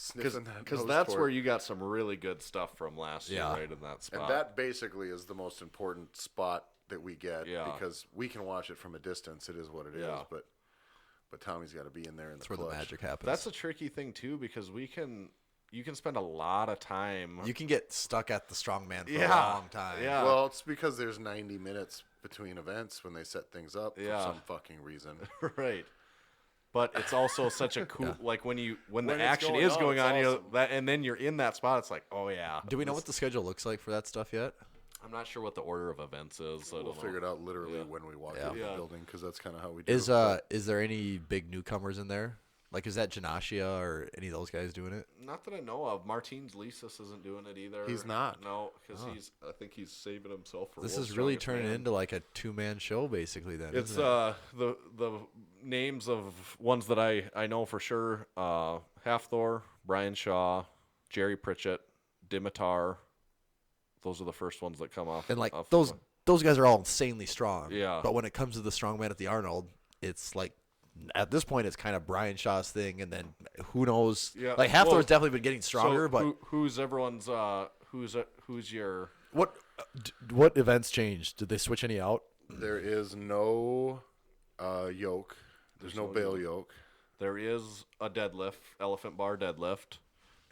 Sniffing that because nose that's port. where you got some really good stuff from last year, Yeah. right in that spot. And that basically is the most important spot that we get, Yeah. because we can watch it from a distance. It is what it is, Yeah. but Tommy's got to be in there in That's the where the clutch. magic happens. That's a tricky thing too, because you can spend a lot of time. You can get stuck at the strongman for a Yeah. long time. Yeah. Well, it's because there's 90 minutes between events when they set things up Yeah. for some fucking reason. Right. But it's also such a cool like when the it's action going is on, going it's on, you know, awesome. that, and then you're in that spot. It's like, oh yeah. Do we know what the schedule looks like for that stuff yet? I'm not sure what the order of events is. So I We'll don't figure know. it out literally when we walk out of Yeah. the building because that's kind of how we do. Is there any big newcomers in there? Like, is that Janashia or any of those guys doing it? Not that I know of. Martins Lisis isn't doing it either. He's not. No, because I think he's saving himself for. This World's is really Strongest turning Man. into like a 2-man show, basically. Then It's isn't it? the names of ones that I know for sure. Halfthor, Brian Shaw, Jerry Pritchett, Dimitar. Those are the first ones that come off. And like off those guys are all insanely strong. Yeah. But when it comes to the strongman at the Arnold, it's like at this point it's kind of Brian Shaw's thing, and then who knows? Yeah, Like Halfthor's well, definitely been getting stronger, so but who's everyone's who's your What events changed? Did they switch any out? There is no yoke. There's no bale yoke. There is a deadlift, elephant bar deadlift.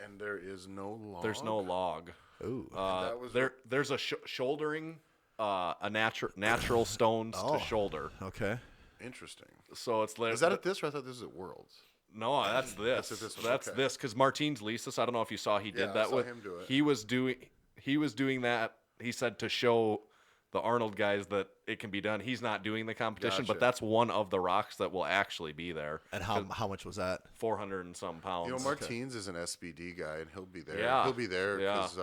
And there is no log. There's no log. ooh, That was There's a shouldering, a natural stones to shoulder. okay. interesting. So it's Is that at this or I thought this was at Worlds? No, that's this. at this one, That's okay. this because Martins Lisis. I don't know if you saw he did Yeah, I that saw with. him do it. He was doing that. He said to show the Arnold guys that it can be done. He's not doing the competition, but Gotcha. that's one of the rocks that will actually be there. And how much was that? 400 and some pounds. You know, Martins is an SBD guy, and he'll be there. Yeah. He'll be there Yeah. because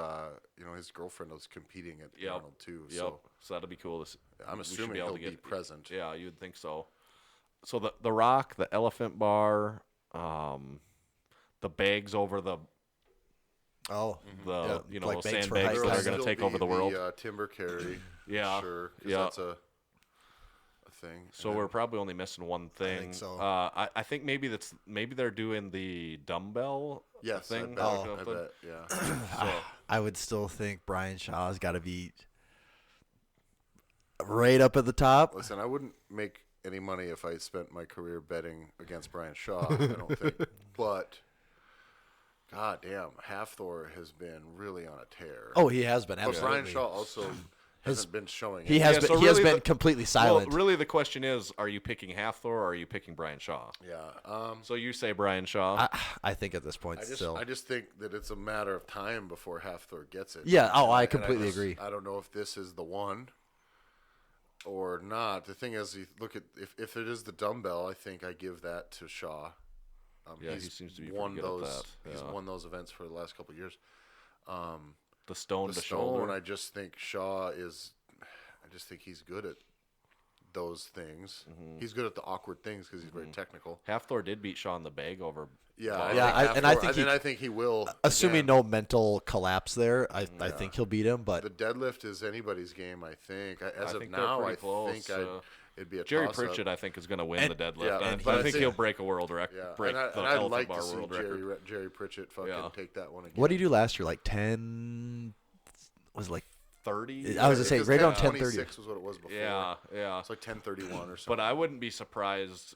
you know his girlfriend was competing at Yep. Arnold too. Yep. So So that'll be cool. I'm We should assuming able he'll to be get- present. Yeah, you would think so. So the rock, the elephant bar, the bags over the Oh, the Yeah, like bags sandbags for that hikes. are There'll going to still take be over the world. timber carry. Yeah. sure. 'Cause Yeah. that's a thing. So And we're probably only missing one thing. think so. I think maybe they're doing the dumbbell yes, thing. I bet. Yeah. So, I would still think Brian Shaw's got to be right up at the top. Listen, I wouldn't make any money if I spent my career betting against Brian Shaw. I don't think, but. God damn, Halfthor has been really on a tear. Oh, he has been but absolutely. Brian Shaw also hasn't been showing. He it. has Yeah, been. so he has really been completely silent. well, really, the question is: are you picking Halfthor or are you picking Brian Shaw? Yeah. So you say Brian Shaw. I think at this point still. I just think that it's a matter of time before Halfthor gets it. Yeah, oh, I And completely just- agree. I don't know if this is the one or not. The thing is, you look at if it is the dumbbell, I think I give that to Shaw. Yeah, he seems to be won pretty good at those. that. He's Yeah. won those events for the last couple of years. the stone The to stone, shoulder. I just think Shaw is. I just think he's good at those things. Mm-hmm. He's good at the awkward things because he's very technical. Halfthor did beat Shaw in the bag over. Yeah, Yeah, I think he will. Assuming again. no mental collapse there, I think he'll beat him. But The deadlift is anybody's game, I think. As I of think they're now, I pretty close, think it'd be a Jerry toss-up. Pritchett, I think, is going to win the deadlift. yeah, I- and but I he's- think he'll break a world record. Yeah, Break and the I'd elephant like bar to see world record. Jerry Pritchett fucking Yeah. take that one again. what did he do last year? Like 10? Was it like 30. I was gonna say Because right around 10:26 10:30. was what it was before. Yeah, yeah. It's like 10:31 or something. But I wouldn't be surprised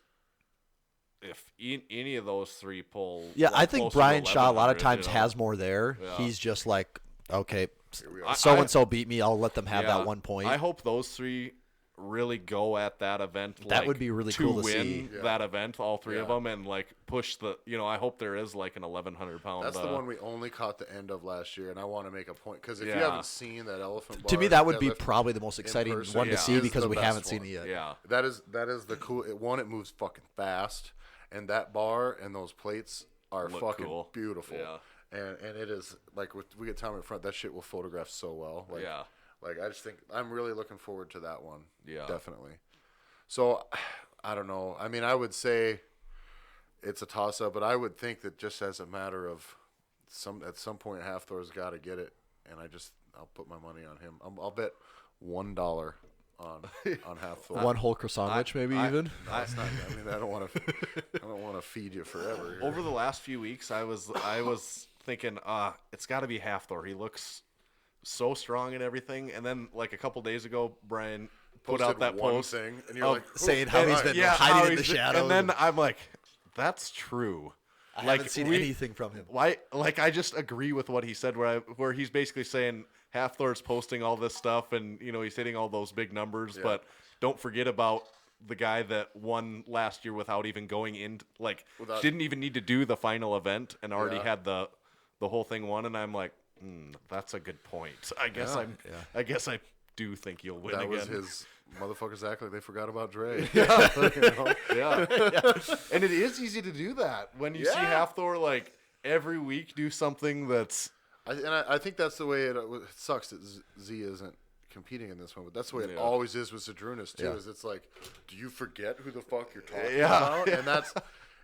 if any of those three pull. Yeah, like, I think close to Brian Shaw a lot of 1100, times you know? has more there. Yeah. He's just like, okay, we are. so and so beat me. I'll let them have Yeah. that one point. I hope those three really go at that event. That like, would be really to cool to win see. that event, all three of Yeah. them, and like push the. I hope there is like an 1,100 pound. That's the one we only caught the end of last year, and I want to make a point because if Yeah. you haven't seen that elephant bar, to me, that would be deadlift probably the most exciting person one to yeah. see is because the we best haven't seen one. it yet. Yeah. That is the cool. One, it moves fucking fast, and that bar and those plates are Look fucking cool. beautiful. Yeah. And it is like we get Tommy in front. That shit will photograph so well. Like, Yeah. Like I just think I'm really looking forward to that one. Yeah. Definitely. So I don't know. I mean, I would say it's a toss up, but I would think that just as a matter of at some point Halfthor's got to get it, and I'll put my money on him. I'll bet $1 on Halfthor. One whole croissant sandwich, maybe even. No, it's not. I mean, I don't want to feed you forever. here. Over the last few weeks, I was thinking, it's got to be Halfthor. He looks so strong and everything. And then like a couple days ago, Brian put out Posted that one post thing, and you're of- like, saying how he's been how hiding in the he's been- shadows. And then I'm like, that's true. I like, haven't seen we- anything from him. Why? Like I just agree with what he said, where he's basically saying Halfthor's posting all this stuff, and he's hitting all those big numbers, but don't forget about the guy that won last year without even going in, didn't even need to do the final event and already had the whole thing won. And I'm like, that's a good point. I guess I guess I do think you'll win again. That was his motherfuckers act like they forgot about Dre. Yeah. And it is easy to do that when you see Halfthor every week do something that's. I think that's the way it sucks that Z isn't competing in this one, but that's the way it always is with Zadrunas too. Is it's like, do you forget who the fuck you're talking about? And that's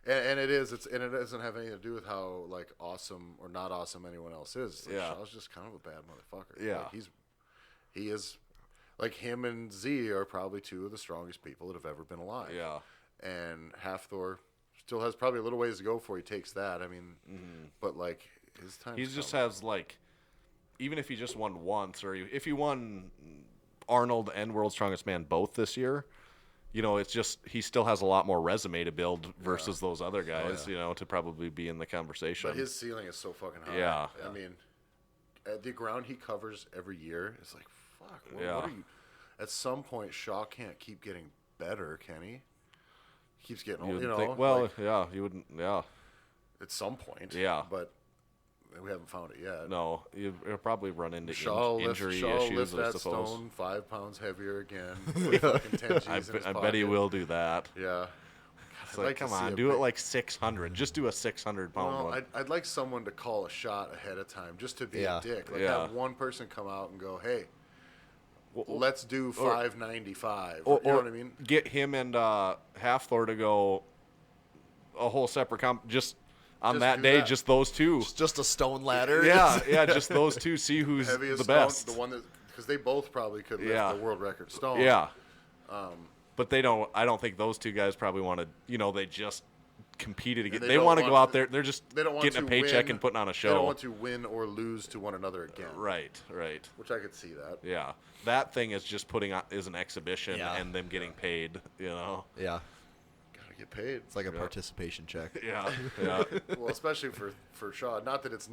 and it is. And it doesn't have anything to do with how awesome or not awesome anyone else is. Shaw's just kind of a bad motherfucker. Yeah, he is. Him and Z are probably two of the strongest people that have ever been alive. Yeah, and Halfthor still has probably a little ways to go before he takes that. I mean, but his time. He just has even if he just won once, or if he won Arnold and World's Strongest Man both this year, it's just he still has a lot more resume to build versus those other guys, to probably be in the conversation. But his ceiling is so fucking high. Yeah. I mean, the ground he covers every year is fuck. What are you? At some point, Shaw can't keep getting better, can he? He keeps getting old, you wouldn't, at some point. Yeah. But we haven't found it yet. No, you'll probably run into injury Shaw issues, lift I that suppose. stone 5 pounds heavier again. With fucking 10 G's in his I bet pocket. he will do that. Yeah. It's come on, do it 600. Just do a 600-pound one. I'd like someone to call a shot ahead of time just to be a dick. Have one person come out and go, hey, let's do 595. You know what I mean? Get him and Halfthor to go a whole separate just on that day, just those two. Just a stone ladder. Yeah, just those two. See who's heaviest the best. The one that, because they both probably could lift the world record stone. Yeah. But they don't. I don't think those two guys probably want to. They just competed again. They want to go out there. They're just getting a paycheck and putting on a show. They don't want to win or lose to one another again. Right. Which I could see that. Yeah, that thing is just putting on is an exhibition and them getting paid. Yeah. Gotta get paid. It's like a participation check. Yeah. Well, especially for Shaw. Not that it's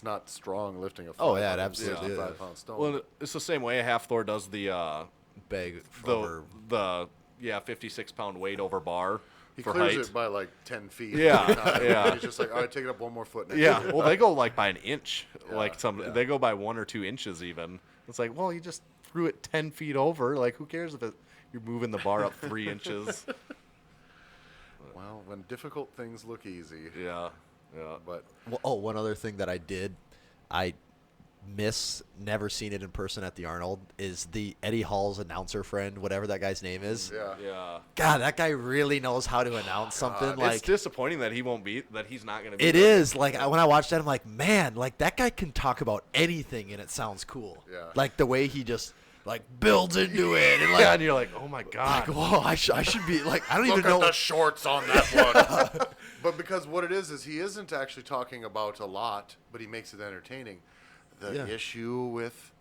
not strong lifting a. It absolutely is. 5-pound stone. Well, it's the same way Halfthor does the bag over the 56-pound weight over bar. He for clears height. it by 10 feet. Yeah. He's just all right, take it up one more foot. Yeah. Well, they go by an inch. They go by 1 or 2 inches even. It's well, you just threw it 10 feet over. Who cares if you're moving the bar up 3 inches? Well, when difficult things look easy. Yeah. But one other thing that I did, I never seen it in person at the Arnold, is the Eddie Hall's announcer friend, whatever that guy's name is. Yeah. God, that guy really knows how to announce something. It's disappointing that he's not going to be. It is. When I watched that, I'm like, man, that guy can talk about anything and it sounds cool. Yeah. The way he just builds into it. And and you're like, oh my God. Whoa, I should be I don't look even know. Look at the shorts on that one. But because what it is he isn't actually talking about a lot, but he makes it entertaining. The issue with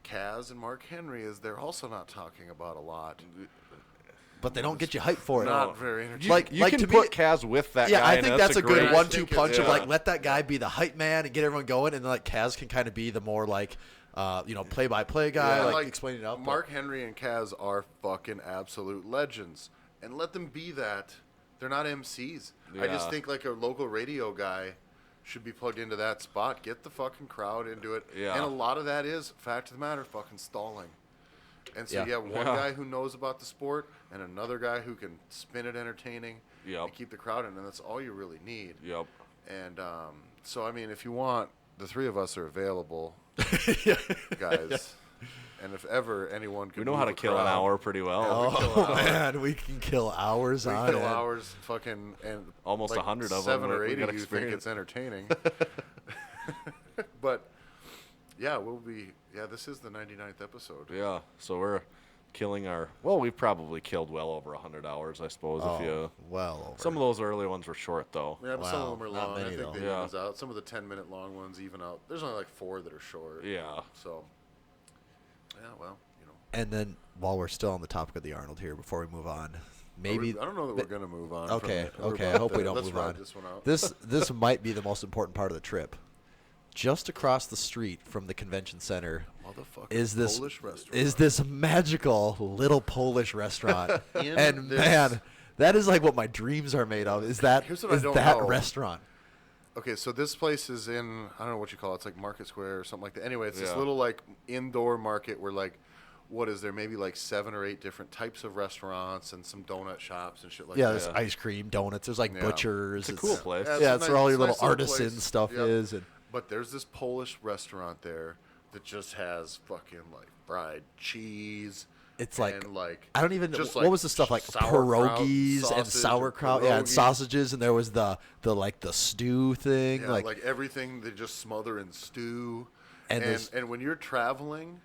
Kaz and Mark Henry is they're also not talking about a lot. But they don't get you hyped for it. Not very entertaining. You can put Kaz with that guy. Yeah, I think that's a good 1-2 punch of let that guy be the hype man and get everyone going, and then Kaz can kind of be the more play-by-play guy, explaining it out. Mark Henry and Kaz are fucking absolute legends, and let them be that. They're not MCs. Yeah. I just think a local radio guy should be plugged into that spot. Get the fucking crowd into it. Yeah. And a lot of that is, fact of the matter, fucking stalling. And so you have one guy who knows about the sport and another guy who can spin it entertaining and keep the crowd in, and that's all you really need. Yep. And so, I mean, if you want, the three of us are available, guys. And if ever anyone could, we know how to kill an hour pretty well. Oh man, we can kill hours on it. Kill hours, fucking, and almost 100 of them. 7 or 8 of you think it's entertaining. But we'll be. Yeah, this is the 99th episode. Yeah, so we're killing our. Well, we've probably killed well over 100 hours, I suppose. If you well over. Some of those early ones were short though. Yeah, but some of them are long. Many, I think they evens out. Some of the 10-minute long ones even out. There's only 4 that are short. Yeah. So. Yeah, well, And then while we're still on the topic of the Arnold here, before we move on, maybe I don't know that we're gonna move on. Okay. From I hope we don't Let's move ride on. this one out. This might be the most important part of the trip. just across the street from the convention center Motherfucking is this Polish restaurant. is this magical little Polish restaurant. And this- man, that is like what my dreams are made of. Is that Here's what I is don't that know. restaurant? Okay, so this place is in, I don't know what you call it. It's like Market Square or something like that. Anyway, it's this Yeah. little like indoor market where like, what is there? Maybe like 7 or 8 different types of restaurants and some donut shops and shit like Yeah, that. there's ice cream, donuts. There's like Yeah. butchers. It's a cool place. Yeah, a it's where all your nice little artisan place. stuff Yep. is. And But there's this Polish restaurant there that just has fucking like fried cheese. it's like and like I don't even just what like was the stuff like sauerkraut, pierogies and sausage, sauerkraut, yeah, and pierogi. sausages, and there was the like the stew thing, Yeah, like everything they just smother in stew. And there's- And when you're traveling,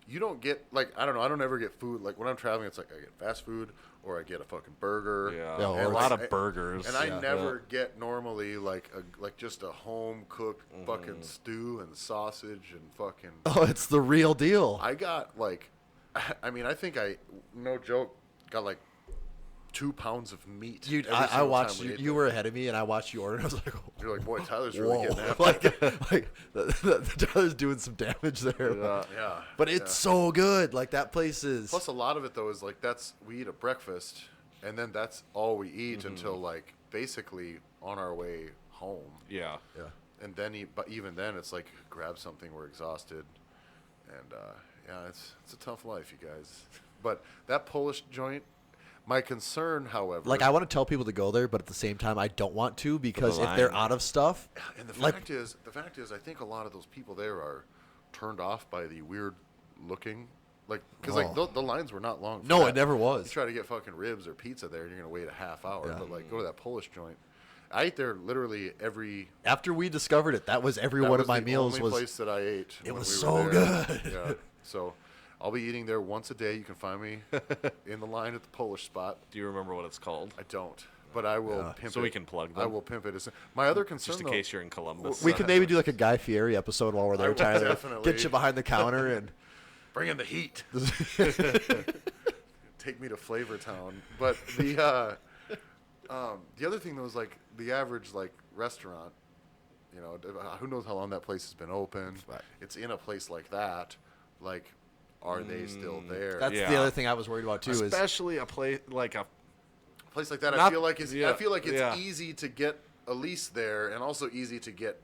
you don't get like I don't know. I don't ever get food like when I'm traveling. It's like I get fast food or I get a fucking burger. Yeah, Yeah, a or lot like- of burgers. And I Yeah. never get normally like just a home cooked fucking stew and sausage and fucking. oh, it's the real deal. I got like, I mean, I think I no joke got like 2 pounds of meat. Dude, every I single watched time we you. ate You there. were ahead of me, and I watched you order. And I was like, You're like, boy, Tyler's really whoa, getting after it. like Tyler's doing some damage there. Yeah, But it's so good. Like that place is. Plus, a lot of it though is like we eat at breakfast, and then that's all we eat until like basically on our way home. Yeah. yeah. And then, but even then, it's like grab something. We're exhausted, and yeah, it's a tough life, you guys. But that Polish joint, my concern, however, Like I want to tell people to go there, but at the same time, I don't want to because if they're line. out of stuff, and the like fact is, I think a lot of those people there are turned off by the weird looking, like because like the lines were not long. For no, that. it never You was. try to get fucking ribs or pizza there, and you're gonna wait a half hour. Yeah. But like go to that Polish joint. I ate there literally every. After we discovered it, that was every That one was of my the meals only was. place that I ate. It when was we so were there. good. Yeah. So I'll be eating there once a day. You can find me in the line at the Polish spot. Do you remember what it's called? I don't, but I will pimp it. So we can plug I them. will pimp it. My other concern, Just in though, case you're in Columbus. We could maybe do like a Guy Fieri episode while we're I there, will Tyler. definitely. Get you behind the counter and bring in the heat. Take me to Flavor Town. But the other thing though is like the average like restaurant. You know, who knows how long that place has been open? It's in a place like that. Like, are they still there? that's the Yeah. other thing I was worried about too. Is Especially a place like a place like that, I Not- feel like it's yeah, yeah. easy to get a lease there, and also easy to get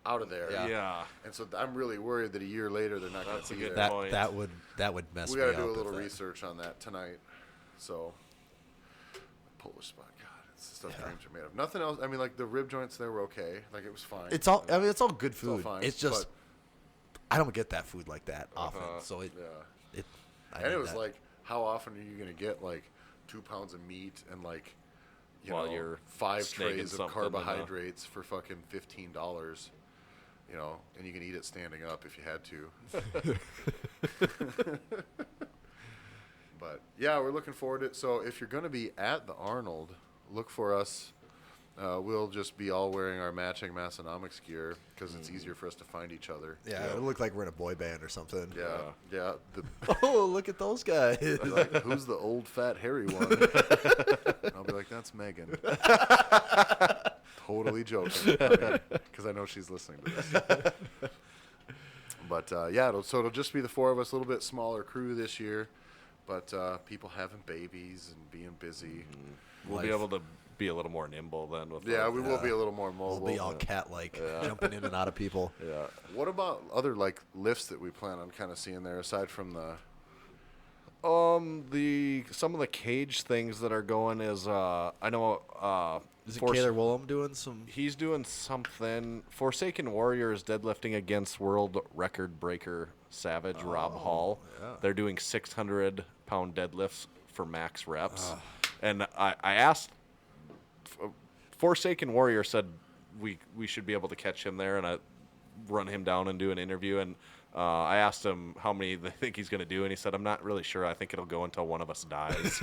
out of there. yeah. And so I'm really worried that a year later they're not going That's to a be good there. point. that would mess We me got up. to do a if little that- research on that tonight. So Polish spot, God, it's the stuff dreams are made of. Nothing else. I mean, like the rib joints there were okay. Like it was fine. It's all. I mean, it's all good all food. fine, It's just I don't get that food like that often. So it. yeah. It. I And need it was that. like, how often are you going to get like 2 pounds of meat and like, you While know, you're 5 snagging trays of something in a- carbohydrates for fucking $15, you know, and you can eat it standing up if you had to. But yeah, we're looking forward to it. So if you're going to be at the Arnold, look for us. We'll just be all wearing our matching Massenomics gear because it's easier for us to find each other. Yeah, it looked like we're in a boy band or something. Yeah. Oh, look at those guys. They're like, who's the old fat hairy one? And I'll be like, that's Megan. Totally joking, because I know she's listening to this. But yeah, it'll just be the 4 of us, a little bit smaller crew this year. But people having babies and being busy. We'll be able to be a little more nimble then. With Yeah, the- we will be a little more mobile. We'll be all cat-like, jumping in and out of people. Yeah. What about other like lifts that we plan on kind of seeing there aside from the? Some of the cage things that are going is I know Is it Kaylor Willem doing some? he's doing something. Forsaken Warriors deadlifting against world record breaker Savage Rob Hall. yeah. They're doing 600-pound deadlifts for max reps, and I asked. Forsaken Warrior said we should be able to catch him there, and I run him down and do an interview. And I asked him how many they think he's going to do, and he said, "I'm not really sure. I think it'll go until one of us dies."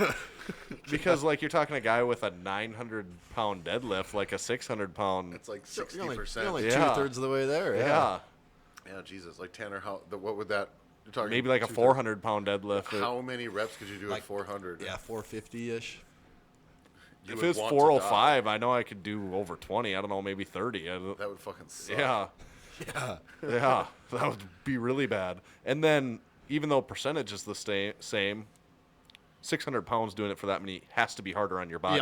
Because like you're talking a guy with a 900-pound deadlift, like a 600-pound. It's like You're only 60%. Yeah. 2/3 of the way there. Yeah, Yeah, Jesus, like Tanner, what would that? You're talking maybe like a 200. 400-pound deadlift. How many reps could you do Like- at 400? Yeah, 450-ish. You If would it was want to 405, I know I could do over 20. I don't know, maybe 30. die. That would fucking suck. Yeah. Yeah, that would be really bad. And then, even though percentage is the same, 600 pounds doing it for that many has to be harder on your body,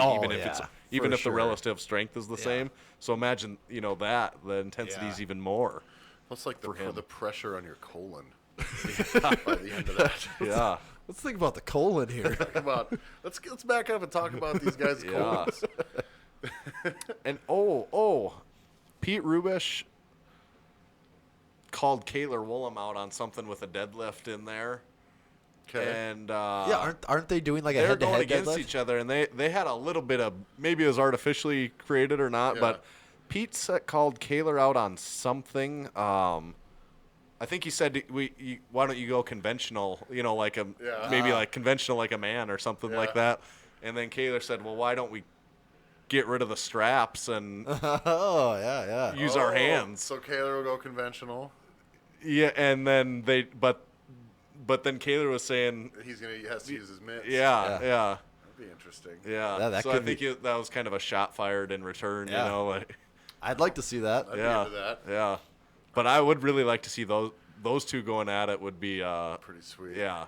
even if the relative strength is the same. So imagine, that the intensity is even more. That's like the pressure on your colon. By the end of that. Yeah. Let's think about the colon here. Let's back up and talk about these guys' colons. And Pete Rubish called Kaylor Woolham out on something with a deadlift in there. Okay. And aren't they doing like a they're head-to-head going against deadlift? each other, and they had a little bit of, maybe it was artificially created or not, but Pete called Kaylor out on something. I think he said, why don't you go conventional, maybe like conventional like a man or something like that. And then Kaylor said, well, why don't we get rid of the straps and use our hands? So Kaylor will go conventional. Yeah, and then but then Kaylor was saying he has to use his mitts. Yeah. That'd be interesting. Yeah. that so could I think that was kind of a shot fired in return, I'd like to see that. I'd be into that. Yeah. But I would really like to see those two going at it. Would be pretty sweet. Yeah,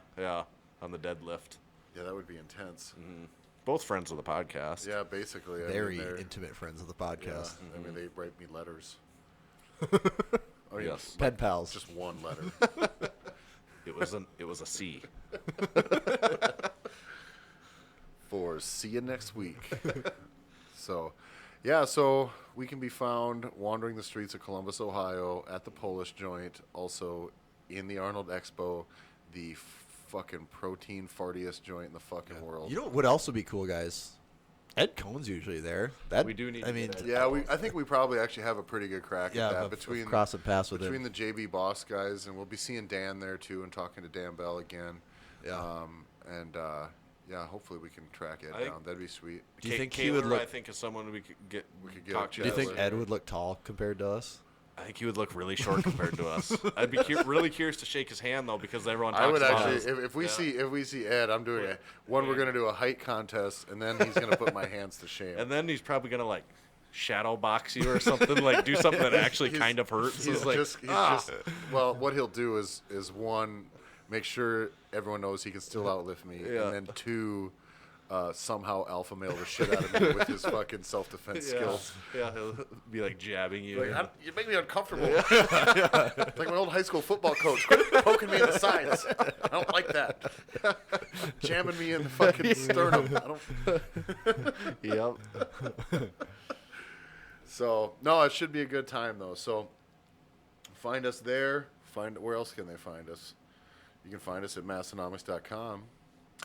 on the deadlift. Yeah, that would be intense. Mm-hmm. Both friends of the podcast. Yeah, basically. Very intimate friends of the podcast. Yeah. I mean, they write me letters. Yes. Pen pals. Just one letter. It was a C. For see you next week. So we can be found wandering the streets of Columbus, Ohio, at the Polish Joint, also in the Arnold Expo, the fucking protein fartiest joint in the fucking world. You know what would also be cool, guys? Ed Cohn's usually there. We do need to get Ed. Yeah, I think we probably actually have a pretty good crack at that between crossing paths with between the JB Boss guys, and we'll be seeing Dan there too and talking to Dan Bell again. Hopefully we can track Ed down. That'd be sweet. Do you think Kaylor, he would look? I think is someone we could get. Talk Do you think Ed would look tall compared to us? I think he would look really short compared to us. I'd be really curious to shake his hand though, because everyone talks I would about actually, if we see Ed, I'm doing we're gonna do a height contest, and then he's gonna put my hands to shame. And then he's probably gonna like shadow box you or something, like do something that actually kind of hurts. Well, what he'll do is one, make sure everyone knows he can still outlift me, and then two, somehow alpha male the shit out of me with his fucking self-defense skills. Yeah, he'll be like jabbing you. You make me uncomfortable. Like my old high school football coach. Quit poking me in the sides. I don't like that. Jamming me in the fucking sternum. Yep. So, no, it should be a good time, though. So, find us there. Where else can they find us? You can find us at Massenomics.com.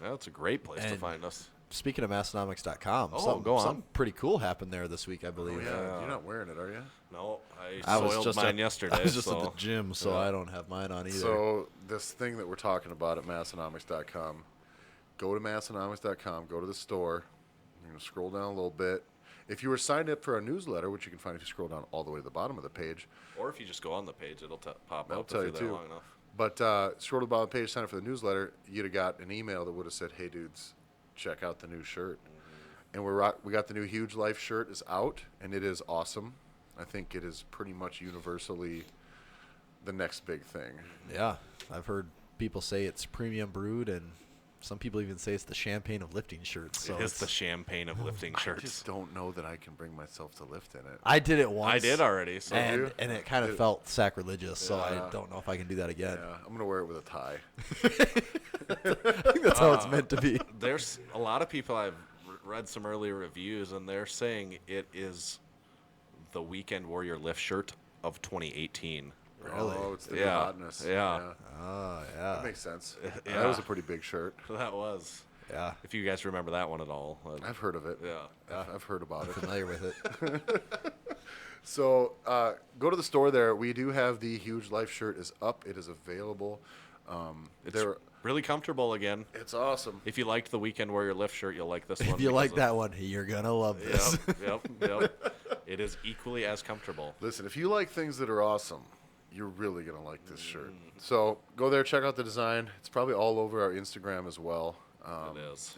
That's a great place to find us. Speaking of Massenomics.com, go on. something pretty cool happened there this week, I believe. Oh, yeah. You're not wearing it, are you? No, I soiled mine yesterday. I was just at the gym, so I don't have mine on either. So this thing that we're talking about at Massenomics.com, go to Massenomics.com, go to the store. You're going to scroll down a little bit. If you were signed up for our newsletter, which you can find if you scroll down all the way to the bottom of the page. Or if you just go on the page, it'll pop I'll up tell if you you're there too. long enough. But scroll to the bottom of the page, sign up for the newsletter, you'd have got an email that would have said, hey, dudes, check out the new shirt. And we got the new Huge Life shirt is out, and it is awesome. I think it is pretty much universally the next big thing. Yeah, I've heard people say it's premium brewed, and some people even say it's the champagne of lifting shirts. So it's the champagne of lifting shirts. I just don't know that I can bring myself to lift in it. I did it once. I did already. So and it kind of felt sacrilegious, so I don't know if I can do that again. Yeah, I'm going to wear it with a tie. I think that's how it's meant to be. There's a lot of people, I've read some early reviews, and they're saying it is the Weekend Warrior lift shirt of 2018. Really? Oh, it's the new hotness. Yeah. Oh, yeah. That makes sense. Yeah. That was a pretty big shirt. That was. Yeah. If you guys remember that one at all. I've heard of it. Yeah. I've heard about it. Familiar with it. So go to the store there. We do have the Huge Life shirt is up. It is available. It's really comfortable again. It's awesome. If you liked the Weekend Warrior lift shirt, you'll like this one. If you like that one, you're going to love this. Yep. It is equally as comfortable. Listen, if you like things that are awesome, you're really going to like this shirt. So go there, check out the design. It's probably all over our Instagram as well. It is.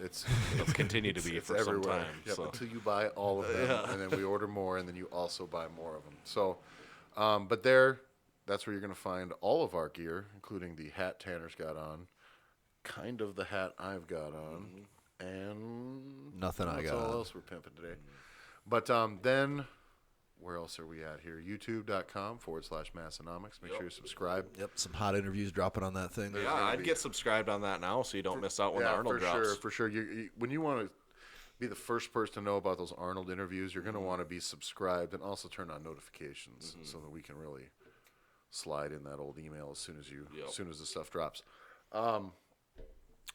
It'll continue to be for everywhere. some time. Yep, So. until you buy all of them, and then we order more, and then you also buy more of them. So, but there, That's where you're going to find all of our gear, including the hat Tanner's got on, kind of the hat I've got on, and Nothing I that's got all on. else we're pimping today. But then, where else are we at here? YouTube.com/Massenomics. Make sure you subscribe. Yep, some hot interviews dropping on that thing. Yeah, I'd get subscribed on that now so you don't miss out when the Arnold drops. For sure. When you want to be the first person to know about those Arnold interviews, you're going to want to be subscribed and also turn on notifications so that we can really slide in that old email as soon as the stuff drops.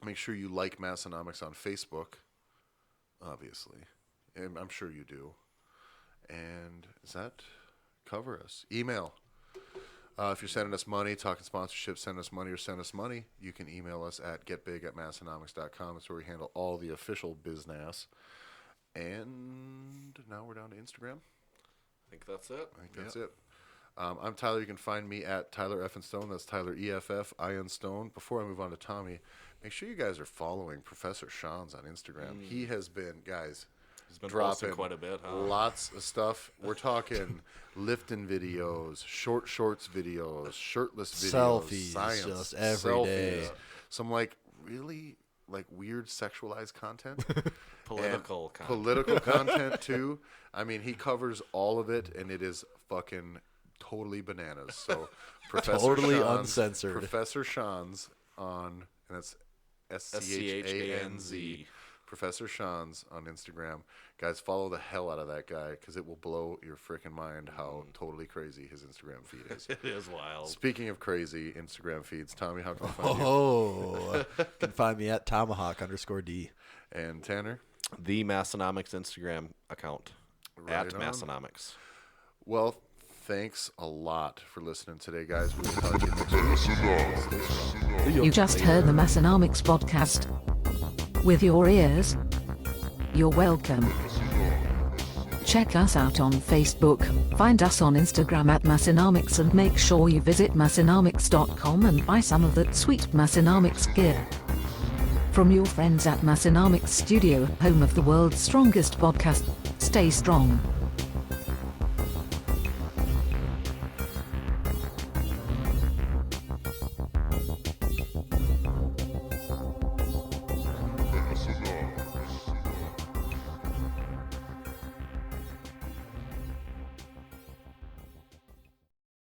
Make sure you like Massenomics on Facebook, obviously. And I'm sure you do. And does that cover us? Email. If you're sending us money, talking sponsorship, send us money or send us money, you can email us at getbig@massenomics.com. That's where we handle all the official business. And now we're down to Instagram. I think that's it. It. I'm Tyler. You can find me at Tyler F. and Stone. That's Tyler EFF IN Stone. Before I move on to Tommy, make sure you guys are following Professor Sean's on Instagram. He has been, guys, He's been dropping posting quite a bit, huh? lots of stuff. We're talking lifting videos, shorts videos, shirtless videos, Selfies, science, just every day. some really weird sexualized content. Political And content. Political content too. I mean, he covers all of it, and it is fucking totally bananas. So, Professor Totally Sean's, uncensored. Professor Sean's on, and it's SCHANZ. Professor Sean's on Instagram. Guys, follow the hell out of that guy because it will blow your freaking mind how totally crazy his Instagram feed is. It is wild. Speaking of crazy Instagram feeds, Tommy, how can I find you? Oh, you can find me at Tomahawk_D. And Tanner? The Massenomics Instagram account. Right at on. Massenomics. Well, thanks a lot for listening today, guys. We will talk to you next week. You just heard the Massenomics podcast. With your ears, you're welcome. Check us out on Facebook, find us on Instagram at Massenomics, and make sure you visit Massenomics.com and buy some of that sweet Massenomics gear. From your friends at Massenomics Studio, home of the world's strongest podcast, stay strong.